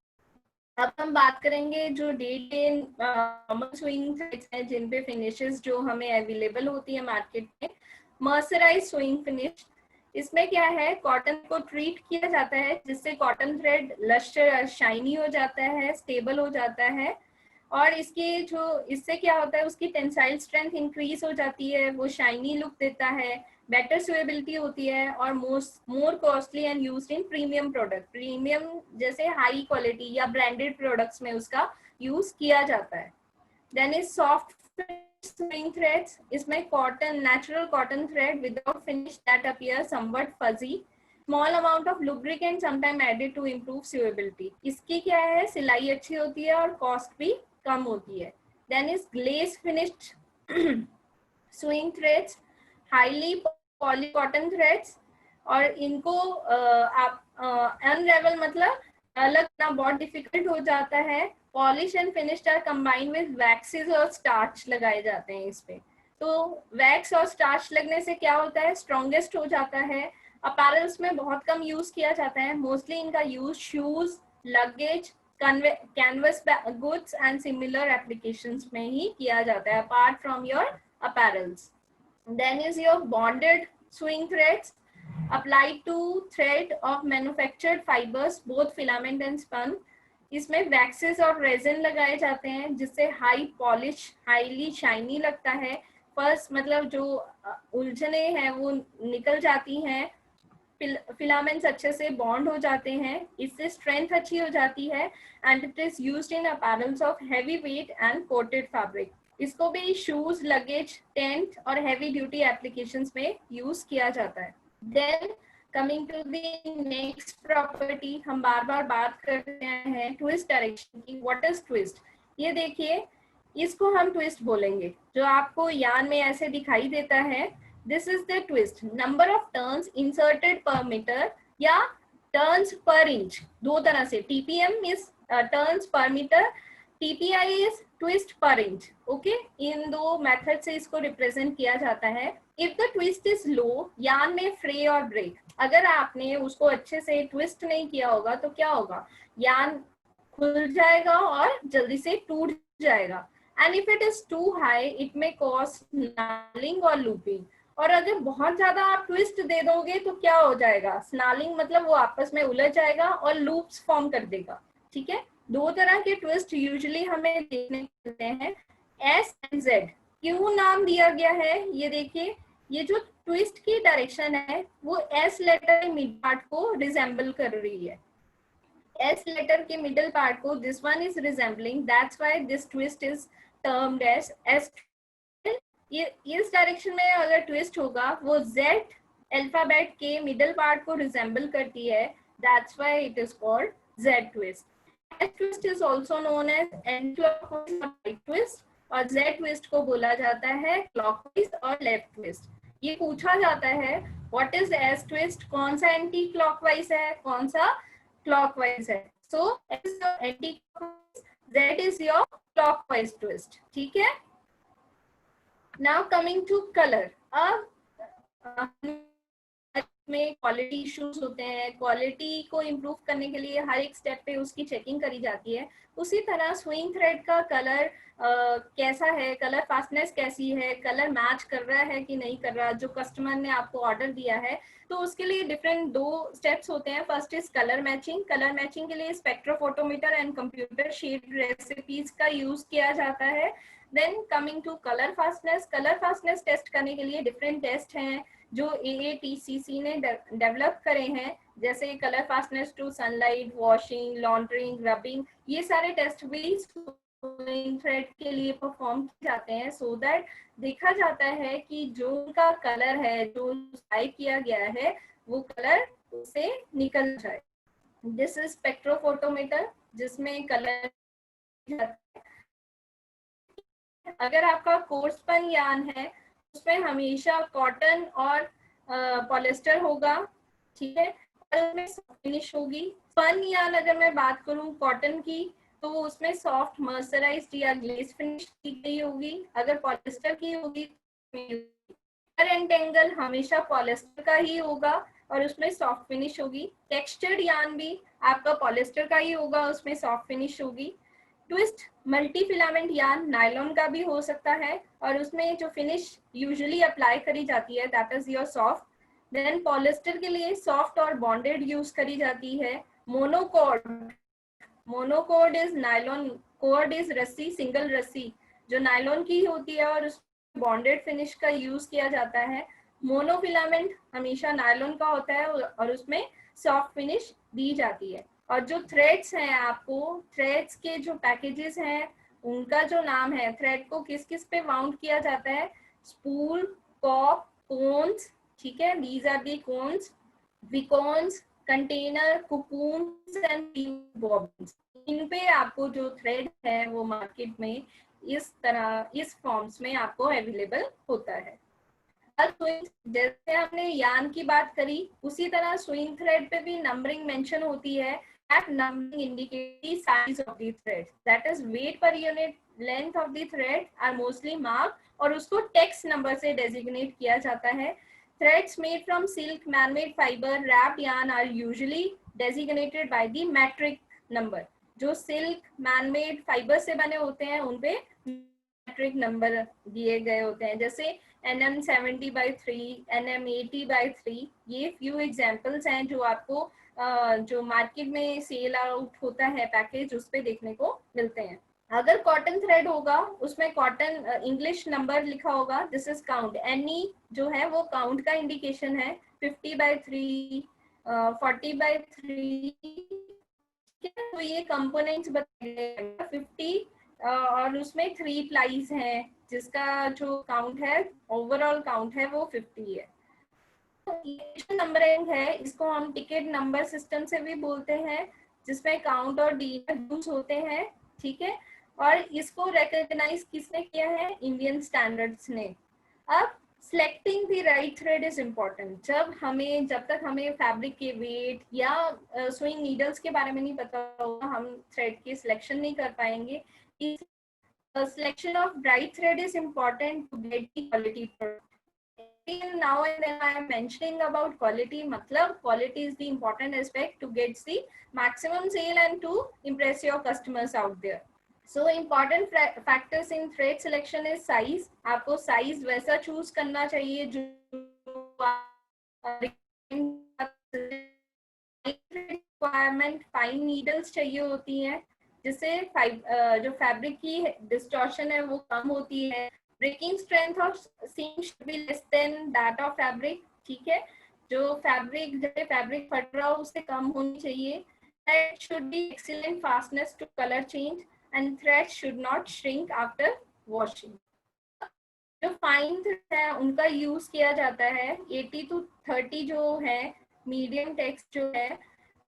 अब हम बात करेंगे जो day day normal swing threads हैं, जिन पे फिनिशेस जो हमें अवेलेबल होती है मार्केट में। मर्सराइज स्विंग फिनिश, इसमें क्या है, कॉटन को ट्रीट किया जाता है जिससे कॉटन थ्रेड लश शाइनी हो जाता है, स्टेबल हो जाता है, और इसके जो इससे क्या होता है, उसकी टेंसाइल स्ट्रेंथ इंक्रीज हो जाती है, वो शाइनी लुक देता है, बेटर सुएबिलिटी होती है, और more costly and used in premium product. Premium जैसे हाई क्वालिटी या ब्रांडेड प्रोडक्ट्स में उसका यूज किया जाता है। Then is soft sewing threads, इसमें cotton, natural cotton thread without finish that appear somewhat fuzzy, small amount of lubricant sometime added to improve sewability. इसकी क्या है, सिलाई अच्छी होती है और कॉस्ट भी कम होती है। Then is glaze finished sewing threads, highly poly cotton threads, और इनको आप अनरेवल मतलब अलग करना बहुत डिफिकल्ट हो जाता है। Polish and finished are combined with waxes और स्टार्च लगाए जाते हैं इस पे। तो वैक्स और स्टार्च लगने से क्या होता है, स्ट्रॉन्गेस्ट हो जाता है। अपैरल्स में बहुत कम यूज किया जाता है, मोस्टली इनका use shoes, luggage, canvas goods and similar applications में ही किया जाता है, apart from your apparels. Then is your bonded swing threads applied to thread of manufactured fibers, both filament and spun. इसमें वैक्सेस और रेजिन लगाए जाते हैं जिससे हाई पॉलिश, हाईली शाइनी लगता है। फर्स्ट मतलब जो उलझने हैं वो निकल जाती हैं, फिलामेंट्स अच्छे से बॉन्ड हो जाते हैं, इससे स्ट्रेंथ अच्छी हो जाती है, and it is used in apparels of heavy weight and coated fabric. इसको भी शूज, लगेज, टेंट और हैवी ड्यूटी एप्लीकेशंस में यूज किया जाता है। Then coming to the next property, हम बार बार बात कर रहे हैं ट्विस्ट डायरेक्शन की। What is twist? ये देखिए, इसको हम ट्विस्ट बोलेंगे। जो आपको यान में ऐसे दिखाई देता है, this is the twist. Number of turns inserted per metre या टर्न्स पर इंच, दो तरह से। TPM is turns per metre, TPI is twist per inch. Okay, इन दो मेथड से इसको रिप्रेजेंट किया जाता है। If the twist is low, yarn में फ्रे और ब्रेक, अगर आपने उसको अच्छे से ट्विस्ट नहीं किया होगा तो क्या होगा, यान खुल जाएगा और जल्दी से टूट जाएगा। And if it is too high, it may cause snarling और लूपिंग। और अगर बहुत ज्यादा आप ट्विस्ट दे दोगे तो क्या हो जाएगा, स्नार्लिंग मतलब वो आपस में उलझ जाएगा और लूप्स फॉर्म कर देगा। ठीक है, दो तरह के ट्विस्ट यूजुअली हमें देखने को मिलते हैं, एस एंड जेड। क्यों नाम दिया गया है, ये देखिए, ये जो ट्विस्ट की डायरेक्शन है वो एस लेटर मिड पार्ट को रिजेंबल कर रही है। एस लेटर के मिडल पार्ट को this one is resembling, that's why this twist is termed as S. ये इस डायरेक्शन में अगर ट्विस्ट होगा वो जेड अल्फाबेट के मिडल पार्ट को रिजेंबल करती है, that's why it is called Z twist. S twist is also known as anticlockwise और राइट ट्विस्ट, और जेड ट्विस्ट को बोला जाता है क्लॉकवाइज और लेफ्ट ट्विस्ट। ये पूछा जाता है व्हाट इज एस ट्विस्ट, कौन सा एंटी क्लॉकवाइज है, कौन सा क्लॉकवाइज है। So S is your anti clockwise, Z is your clockwise twist. ठीक है, नाउ कमिंग टू कलर। अब में क्वालिटी इश्यूज होते हैं, क्वालिटी को इम्प्रूव करने के लिए हर एक स्टेप पे उसकी चेकिंग करी जाती है। उसी तरह स्विंग थ्रेड का कलर कैसा है, कलर फास्टनेस कैसी है, कलर मैच कर रहा है कि नहीं कर रहा, जो कस्टमर ने आपको ऑर्डर दिया है, तो उसके लिए डिफरेंट दो स्टेप्स होते हैं। First is colour matching. Colour matching के लिए spectrophotometer and computer shade recipes का यूज किया जाता है। Then coming to colour fastness, colour fastness test करने के लिए डिफरेंट टेस्ट हैं जो AATCC ने डेवलप करे हैं, जैसे colour fastness to sunlight, washing, laundering, rubbing. ये सारे टेस्ट भी स्विंग थ्रेड के लिए परफॉर्म किए जाते हैं, सो दैट देखा जाता है कि जो उनका कलर है, जो टाइप किया गया है, वो कलर उससे निकल जाए। दिस इज स्पेक्ट्रोफोटोमीटर, जिसमें कलर, अगर आपका कोर्स स्पन यान है उसमें हमेशा कॉटन और पॉलिस्टर होगा। ठीक है, और उसमें फिनिश होगी। स्पन यान अगर मैं बात करूं कॉटन की, तो उसमें सॉफ्ट मर्सराइज्ड या ग्लेज फिनिश की गई होगी। अगर पॉलिस्टर की होगी, एंटेंगल हमेशा पॉलिस्टर का ही होगा और उसमें सॉफ्ट फिनिश होगी। टेक्सचर्ड यान भी आपका पॉलिस्टर का ही होगा, उसमें सॉफ्ट फिनिश होगी। ट्विस्ट मल्टी फिलामेंट यान नायलॉन का भी हो सकता है और उसमें जो फिनिश यूजुअली अप्लाई करी जाती है that is your soft. Then polyester के लिए सॉफ्ट और बॉन्डेड यूज करी जाती है। Monocord, monocord is nylon, cord is रस्सी, सिंगल रस्सी जो नायलॉन की होती है और उसमें बॉन्डेड फिनिश का यूज किया जाता है। मोनोफिलामेंट हमेशा नायलॉन का होता है और उसमें सॉफ्ट फिनिश दी जाती है। और जो थ्रेड्स हैं, आपको थ्रेड्स के जो पैकेजेस हैं उनका जो नाम है, थ्रेड को किस किस पे वाउंड किया जाता है, स्पूल, कॉप, कोन्स। ठीक है, these are the cones, V cones, container, cocoons and bobbins. इन पे आपको जो थ्रेड है वो मार्केट में इस तरह, इस फॉर्म्स में आपको अवेलेबल होता है। जैसे हमने यान की बात करी, उसी तरह स्विंग थ्रेड पे भी नंबरिंग मेंशन होती है। That numbering indicates the size of the thread. That is weight per unit length of the thread are mostly marked और उसको text number से designate किया जाता है। Threads made from silk, man-made fiber, wrapped yarn are usually designated by the metric number. जो silk, man-made fiber से बने होते हैं उन पे metric number दिए गए होते हैं, जैसे NM 70/3, NM 80/3। ये few examples हैं जो आपको जो मार्केट में सेल आउट होता है पैकेज, उस पे देखने को मिलते हैं। अगर कॉटन थ्रेड होगा उसमें कॉटन इंग्लिश नंबर लिखा होगा, दिस इज काउंट। एनी जो है वो काउंट का इंडिकेशन है। 50/3, 40/3। तो ये कंपोनेंट्स बताए 50 और उसमें 3 प्लाईज हैं जिसका जो काउंट है, ओवरऑल काउंट है वो 50 है। ये जो नंबरिंग है इसको हम टिकट नंबर सिस्टम से भी बोलते हैं, जिसमें काउंट और डिनर यूज होते हैं, ठीक है। और इसको रिकॉग्नाइज किसने किया है? इंडियन स्टैंडर्ड्स ने। अब selecting the right thread is important. जब तक हमें फैब्रिक के वेट या स्विंग नीडल्स के बारे में नहीं पता होगा, हम थ्रेड की सिलेक्शन नहीं कर पाएंगे। Selection of right thread is important to get the quality product. Now and then I am mentioning about quality. Matlab quality is the important aspect to get the maximum sale and to impress your customers out there. So important factors in thread selection is size. आपको size वैसा choose करना चाहिए जो requirement fine needles चाहिए होती हैं, जिससे जो फैब्रिक की डिस्टॉर्शन है वो कम होती है। Breaking strength of seam should be less than that of fabric, ठीक है। जो फैब्रिक फट रहा हो उससे कम होनी चाहिए। Thread should be excellent fastness to colour change and thread should not shrink after washing. जो फाइन थ्रेड है उनका यूज किया जाता है 80 to 30 जो है मीडियम टेक्स्ट जो है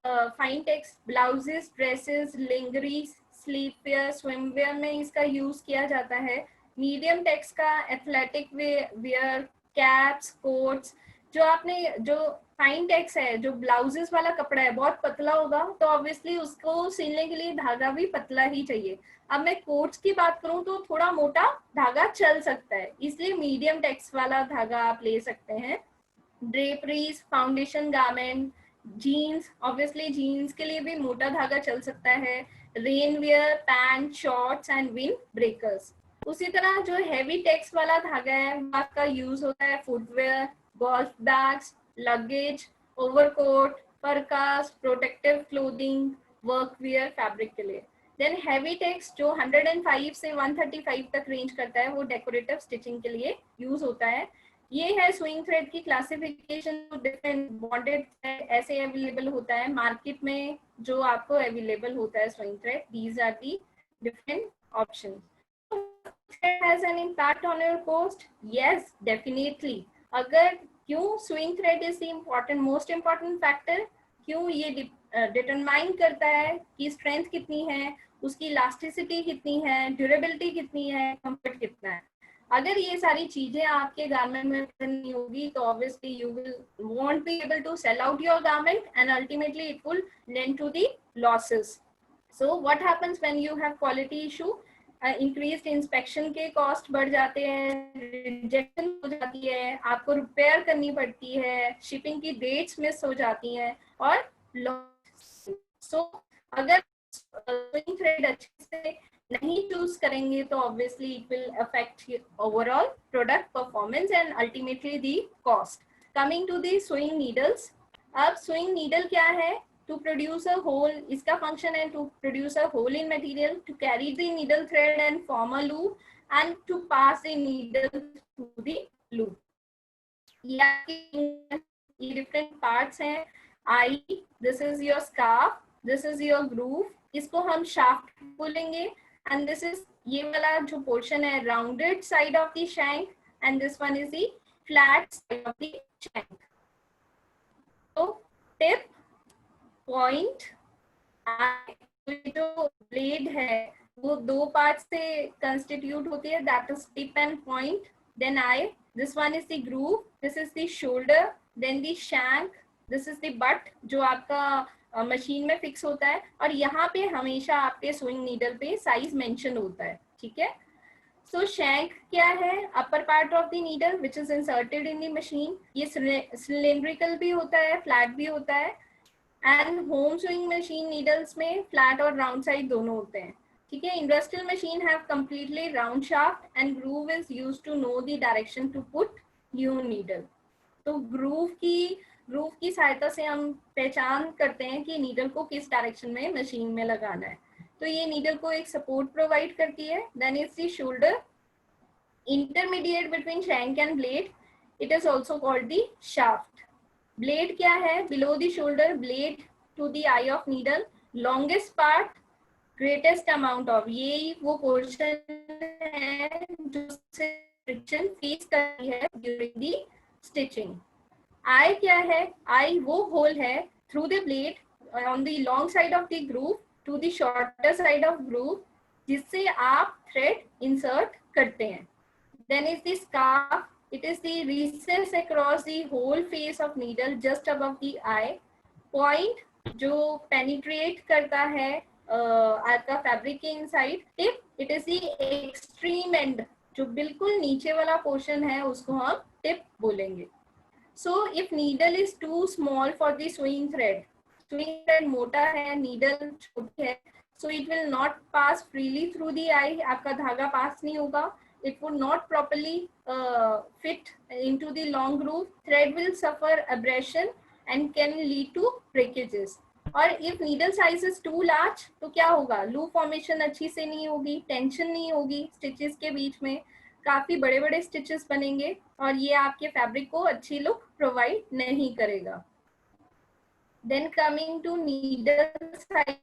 fine text blouses, dresses, lingeries, sleepwear, swimwear में इसका यूज किया जाता है। मीडियम टेक्स्ट का एथलेटिक वेयर, कैप्स, कोट्स। जो फाइन टेक्स्ट है, जो ब्लाउजेस वाला कपड़ा है, बहुत पतला होगा तो ऑब्वियसली उसको सिलने के लिए धागा भी पतला ही चाहिए। अब मैं कोट्स की बात करूं तो थोड़ा मोटा धागा चल सकता है, इसलिए मीडियम टेक्स्ट वाला धागा आप ले सकते हैं। Draperies, foundation garment, jeans, obviously jeans के लिए भी मोटा धागा चल सकता है। Rainwear, pant, shorts and wind breakers. उसी तरह जो हैवी टेक्स्ट वाला धागा है आपका यूज होता है footwear, golf bags, luggage, overcoat, परकास, प्रोटेक्टिव क्लोथिंग, वर्कवेयर, फैब्रिक के लिए। देन हैवी टेक्स्ट जो 105 से 135 तक रेंज करता है वो डेकोरेटिव स्टिचिंग के लिए यूज होता है। ये है स्विंग थ्रेड की क्लासिफिकेशन। डिफरेंट बॉन्डेड थ्रेड ऐसे अवेलेबल होता है मार्केट में, जो आपको अवेलेबल होता है sewing thread. These are the different options. has an impact on your cost? Yes, definitely. अगर क्यों swing thread is the most important factor? क्यों ये डिटरमाइन करता है कि स्ट्रेंथ कितनी है, उसकी इलास्टिसिटी कितनी है, ड्यूरेबिलिटी कितनी है, कंफर्ट कितना है। अगर ये सारी चीजें आपके गारमेंट में नहीं होगी तो obviously you will won't be able to sell out your garment and ultimately it will lead to the losses. So what happens when you have quality issue? Increased inspection के कॉस्ट बढ़ जाते हैं, rejection हो जाती है, आपको repair करनी पड़ती है, शिपिंग की डेट्स मिस हो जाती हैं और सो अगर स्विंग थ्रेड अच्छे से नहीं चूज करेंगे तो obviously it will affect overall product performance and ultimately the cost. Coming to the sewing needles. अब स्विंग नीडल क्या है? To produce a hole, इसका function है to produce a hole in material, to carry the needle thread and form a loop, and to pass the needle through the loop. ये different parts हैं। I, this is your scarf, this is your groove, इसको हम shaft बोलेंगे, and this is ये वाला जो portion है rounded side of the shank, and this one is the flat side of the shank. So tip, point, जो blade है वो दो पार्ट से कंस्टिट्यूट होती है, that is tip and point. Then eye, this one is the groove, this is the shoulder, then the shank, this is the butt जो आपका machine में फिक्स होता है, और यहाँ पे हमेशा आपके स्विंग नीडल पे साइज मेंशन होता है, ठीक है। सो शैंक क्या है? Upper part of the needle which is inserted in the machine. ये सिलेंड्रिकल भी होता है, फ्लैट भी होता है, and home sewing machine needles में फ्लैट और राउंड साइड दोनों होते हैं, ठीक है। Industrial machine have completely round shaft and groove is used to know the direction to put new needle. तो ग्रूव की सहायता से हम पहचान करते हैं कि नीडल को किस डायरेक्शन में मशीन में लगाना है। तो ये नीडल को एक सपोर्ट प्रोवाइड करती है। Then is the shoulder, intermediate between shank and blade, it is also called the shaft. Blade क्या है? Below the shoulder, blade to the eye of needle, longest part greatest amount of, ये वो portion है जो friction face करती है during the stitching. आई क्या है? आई वो होल है through the blade on the long side of the groove to the shorter side of groove, जिससे आप थ्रेड इंसर्ट करते हैं। Then is the scarf, it is the recess across the whole face of needle just above the eye. Point जो penetrate करता है आपका fabric के inside. Tip, it is the extreme and, जो बिल्कुल नीचे वाला पोर्शन है उसको हम टिप बोलेंगे। So if needle is too small for the sewing thread मोटा है, नीडल छोटी है, so it will not pass freely through the eye, आपका धागा पास नहीं होगा। It would not properly fit into the long groove. Thread will suffer abrasion and can lead to breakages. और if needle size is too large, तो क्या होगा? loop formation अच्छी से नहीं होगी, tension नहीं होगी stitches के बीच में, काफी बड़े बड़े stitches बनेंगे और ये आपके fabric को अच्छी look provide नहीं करेगा। Then coming to needle size,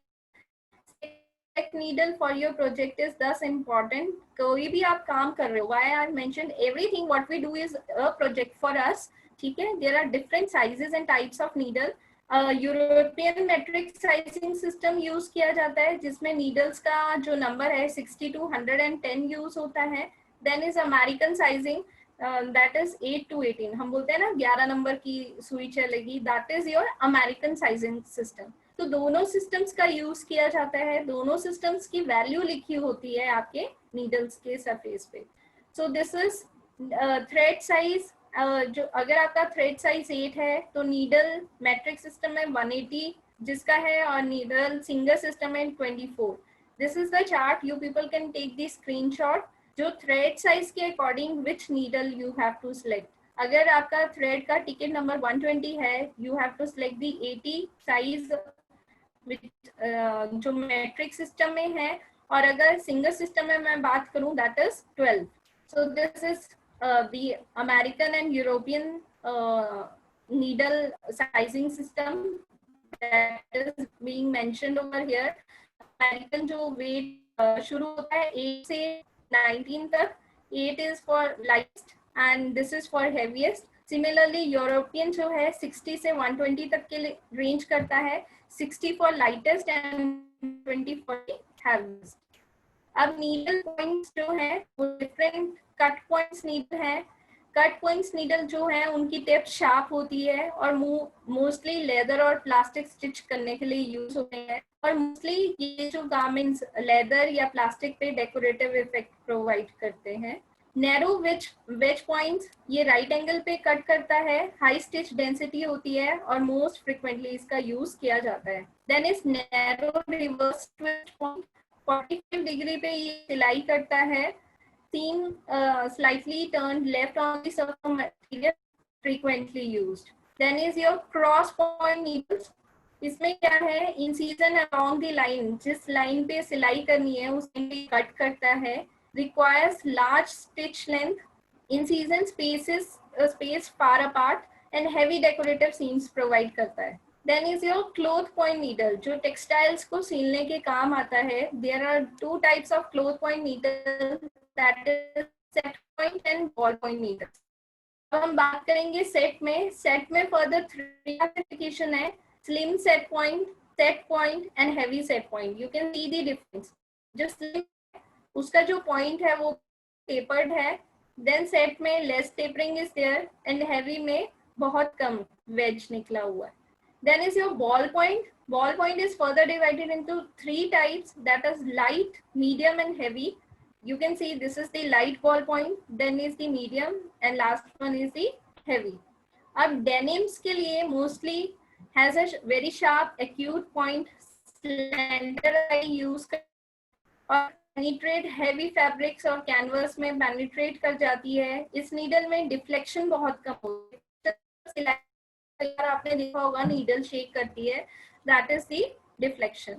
needle for your project is thus important. कोई भी आप काम कर रहे हो, why I mentioned everything what we do is a project for us, ठीक है? There are different sizes and types of needle. European metric sizing system use किया जाता है जिसमें नीडल्स का जो नंबर है 60 to 110 यूज होता है। Then is American sizing, that is 8 to 18, हम बोलते हैं ना 11 नंबर की सुई चलेगी, that is your American sizing system. तो दोनों सिस्टम्स का यूज किया जाता है, दोनों सिस्टम्स की वैल्यू लिखी होती है आपके नीडल्स के सरफेस पे। So this is thread size, जो अगर आपका थ्रेड साइज 8 है तो नीडल मैट्रिक सिस्टम में 180 जिसका है, और नीडल सिंगल सिस्टम में 24। This is the chart, you people can take the screenshot, जो थ्रेड साइज के according which needle you have to select. अगर आपका थ्रेड का टिकट नंबर 120 है, you have to select the 80 size जो metric system में है, और अगर सिंगल सिस्टम में मैं बात करूं that is 12। So this is the American and European needle sizing system that is being mentioned over here. American जो weight शुरू होता है 8 से 19 तक, 8 is for lightest and this is for heaviest. Similarly European जो है 60 से 120 तक के रेंज करता है, 60 for lightest and 20 for heaviest. अब नीडल पॉइंट्स जो है वो डिफरेंट कट पॉइंट्स नीडल है। कट पॉइंट्स नीडल जो है उनकी टिप शार्प होती है और मोस्टली लेदर और प्लास्टिक स्टिच करने के लिए यूज होते हैं, और मोस्टली ये जो गारमेंट्स लेदर या प्लास्टिक पे डेकोरेटिव इफेक्ट प्रोवाइड करते हैं। नैरो वेज पॉइंट्स, ये राइट एंगल पे कट करता है, हाई स्टिच डेंसिटी होती है और मोस्ट फ्रिक्वेंटली इसका यूज किया जाता है। Then is narrow reverse twist point, 45 degree पे ये सिलाई करता है, seam slightly turned left on the surface material frequently used. Then is your cross point needles, इसमें क्या है, incision along the line, जिस लाइन पे सिलाई करनी है उस लाइन पे कट करता है, requires large stitch length, incision space far apart and heavy decorative seams provide करता है। Then is your cloth point needle, जो टेक्सटाइल्स को सीलने के काम आता है। There are two types of cloth point needle, that is set point and ball point needles. अब हम बात करेंगे सेट में। सेट में फर्दर 3 क्लासिफिकेशन है, slim set point and heavy set point. You can see the difference. जो slim उसका जो पॉइंट है वो टेपर्ड है, देन सेट में less tapering is there and heavy में बहुत कम वेज निकला हुआ है। Then is your ball point. Ball point is further divided into 3 types, that is light, medium and heavy. You can see this is the light ball point, then is the medium and last one is the heavy. अब denims के लिए mostly has a very sharp acute point, slender eye use कर और penetrate heavy fabrics और canvas में penetrate कर जाती है। इस needle में deflection बहुत कम होती है, आपने देखा होगा नीडल शेक करती है, that is the deflection.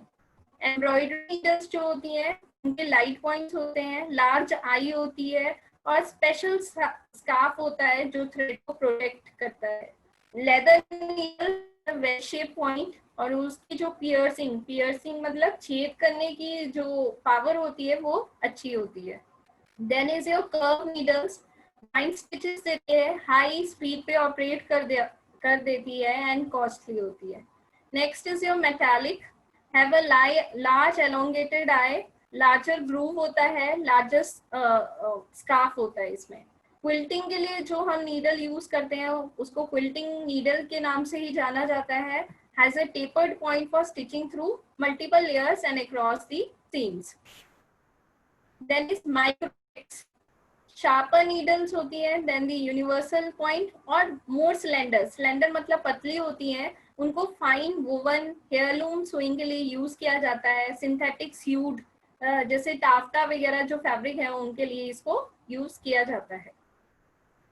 Embroidery needles जो होती हैं उनके लाइट पॉइंट्स होते हैं, लार्ज आई होती है और स्पेशल स्कार्फ होता है जो थ्रेड को प्रोटेक्ट करता है। Leather needle veg shape point, और उसकी जो पियर्सिंग मतलब छेद करने की जो पावर होती है वो अच्छी होती है। Then is your curve needles, fine stitches देती है, हाई स्पीड पे ऑपरेट कर देती है एंड कॉस्टली होती है। Next is your metallic, have a large elongated I, larger groove होता है, लार्जेस्ट स्कार्फ होता है इसमें। क्विल्टिंग के लिए जो हम नीडल यूज करते हैं उसको क्विल्टिंग नीडल के नाम से ही जाना जाता है। Has a tapered point for stitching through multiple layers and across the seams. Then is microtex, sharper needles होती है। देन द यूनिवर्सल पॉइंट और मोर स्लेंडर मतलब पतली होती हैं, उनको फाइन वोवन हेयरलूम सुइंग के लिए यूज किया जाता है। सिंथेटिक स्यूड जैसे टाफ्टा वगैरह जो फैब्रिक है उनके लिए इसको यूज किया जाता है।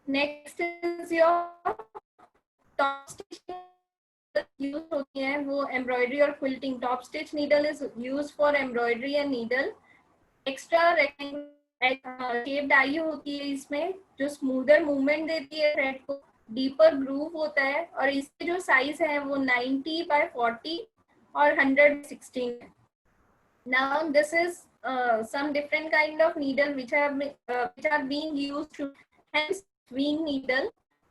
Next is your top stitch use होती है वो एम्ब्रॉयडरी और quilting. Top stitch needle is use for embroidery and needle. Extra shaped eye होती है इसमें जो स्मूदर मूवमेंट देती है थ्रेड को। डीपर ग्रूव होता है और इसके जो साइज है वो 90 by 40 और 116 है। Now this is some different kind of needle which are being used to hence swing needle.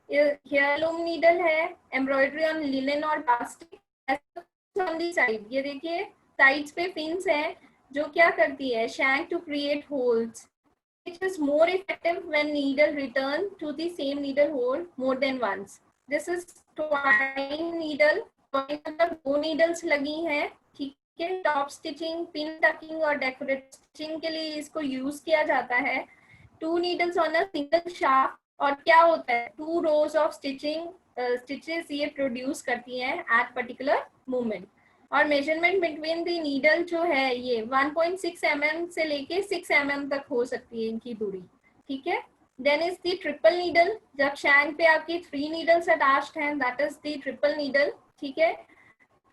Heirloom needle है, एम्ब्रॉयडरी ऑन लिनन और प्लास्टिक ऑन दी साइड। ये देखिए साइड्स पे पिन्स हैं जो क्या करती है, shank to create holes, which is more effective when needle return to the same needle hole more than once. This is twine needle, मतलब 2 needles लगी हैं, ठीक है। टॉप स्टिचिंग, पिन टकिंग और डेकोरेट स्टिचिंग के लिए इसको यूज किया जाता है। 2 needles on a single shaft, और क्या होता है 2 rows of stitches ये प्रोड्यूस करती हैं at particular moment। और मेजरमेंट बिटवीन द नीडल जो है ये 1.6 mm से लेके 6 mm तक हो सकती है इनकी दूरी, ठीक है। Then is the triple needle, जब शैंक पे आपकी 3 नीडल्स अटैच्ड हैं, that is the triple needle, ठीक है।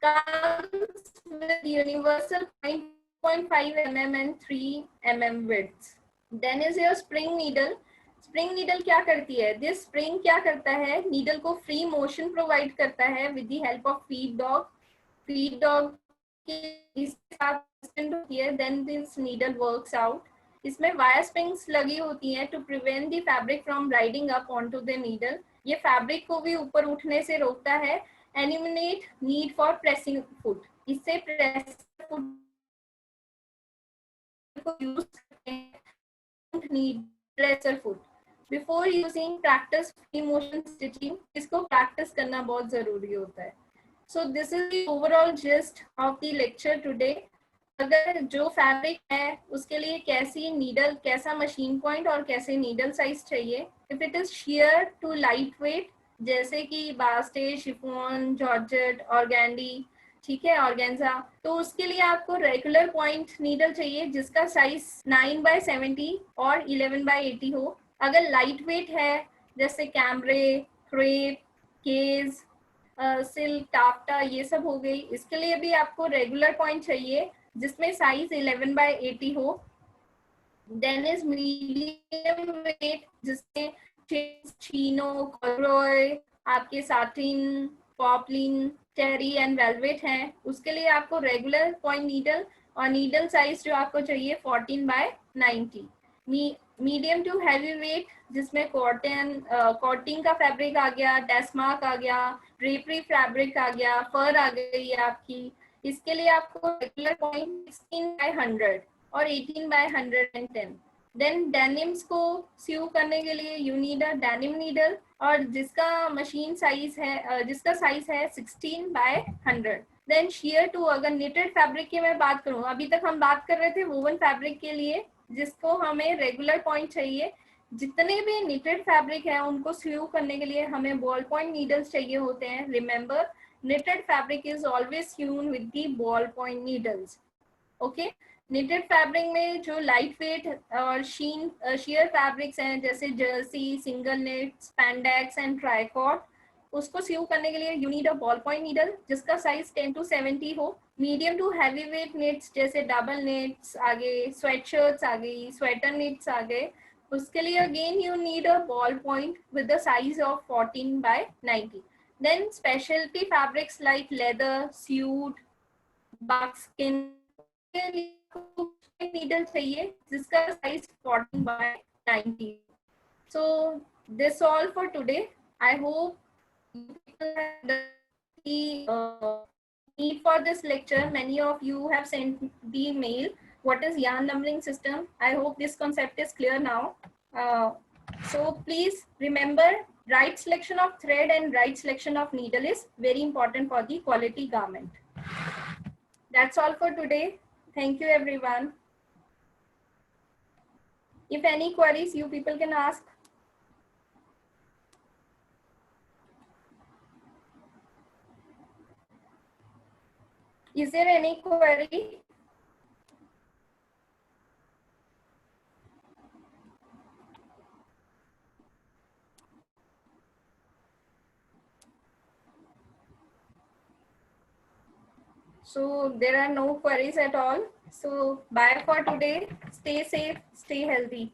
comes with universal 0.5 mm and 3 mm width. Then is your spring needle. Spring needle क्या करती है, दिस स्प्रिंग क्या करता है, नीडल को फ्री मोशन प्रोवाइड करता है with the help of feed dog के साथ होती है। Then this needle works out. इसमें वायर स्प्रिंग्स लगी होती हैं to prevent the fabric from riding up onto the needle. ये फैब्रिक को भी ऊपर उठने से रोकता है। Eliminate need for pressing foot, इससे प्रेस फुट को यूज करते हैं, need presser foot. Before using practice free motion stitching, इसको प्रैक्टिस करना बहुत जरूरी होता है। So this is the overall gist of the lecture today. अगर जो फैब्रिक है उसके लिए कैसी नीडल, कैसा मशीन पॉइंट और कैसे नीडल साइज चाहिए। If it is sheer to light weight जैसे कि बास्टे, शिफॉन, जॉर्जेट, ऑर्गेंडी, ठीक है, ऑर्गेन्जा, तो उसके लिए आपको रेगुलर पॉइंट नीडल चाहिए जिसका साइज 9 by 70 और 11 by 80 हो। अगर लाइट वेट है जैसे कैमरे, क्रेप, केज, सिल्क, टाफ्टा, ये सब हो गई, इसके लिए भी आपको रेगुलर पॉइंट चाहिए जिसमें साइज 11 by 80 हो। देन इज मीडियम वेट जिसमें चीनो, कॉर्डरॉय, आपके satin, poplin, terry and velvet हैं, उसके लिए आपको रेगुलर पॉइंट नीडल और नीडल साइज जो आपको चाहिए 14 by 90। Medium to heavy weight जिसमें कॉटिंग का फैब्रिक आ गया, डेस्मार्क आ गया, ड्रेपरी फैब्रिक आ गया, फर आ गई आपकी, इसके लिए आपको रेगुलर पॉइंट 16 by 100 और 18 by 110। देन डेनिम्स को स्यू करने के लिए you need a denim needle और जिसका मशीन साइज है जिसका साइज है 16 by 100। देन शेयर टू, अगर निटेड फैब्रिक की मैं बात करूं, अभी तक हम बात कर रहे थे वोवन फैब्रिक के लिए जिसको हमें रेगुलर पॉइंट चाहिए। जितने भी निटेड फैब्रिक है उनको स्यू करने के लिए हमें बॉल पॉइंट नीडल्स चाहिए होते हैं। Remember, knitted fabric is always sewn with the ball point needles. Okay, knitted fabric में जो लाइट वेट और sheer फैब्रिक्स हैं जैसे jersey, single net, spandex and tricot, उसको स्यू करने के लिए you need a ball point needle जिसका साइज 10 to 70 हो। Medium to heavy weight nets जैसे डबल नेट्स आ गए, स्वेट शर्ट्स आ गई, स्वेटर नेट्स आ गए, उसके लिए again you need a ball point with the size of 14 by 90। Then specialty fabrics like leather, suede, buckskin. Needle चाहिए जिसका size 14 by 19. So this all for today. I hope you people have the need for this lecture. Many of you have sent the mail. What is yarn numbering system? I hope this concept is clear now. So please remember, right selection of thread and right selection of needle is very important for the quality garment. That's all for today. Thank you, everyone. If any queries, you people can ask. Is there any query? So there are no queries at all. So bye for today. Stay safe, stay healthy.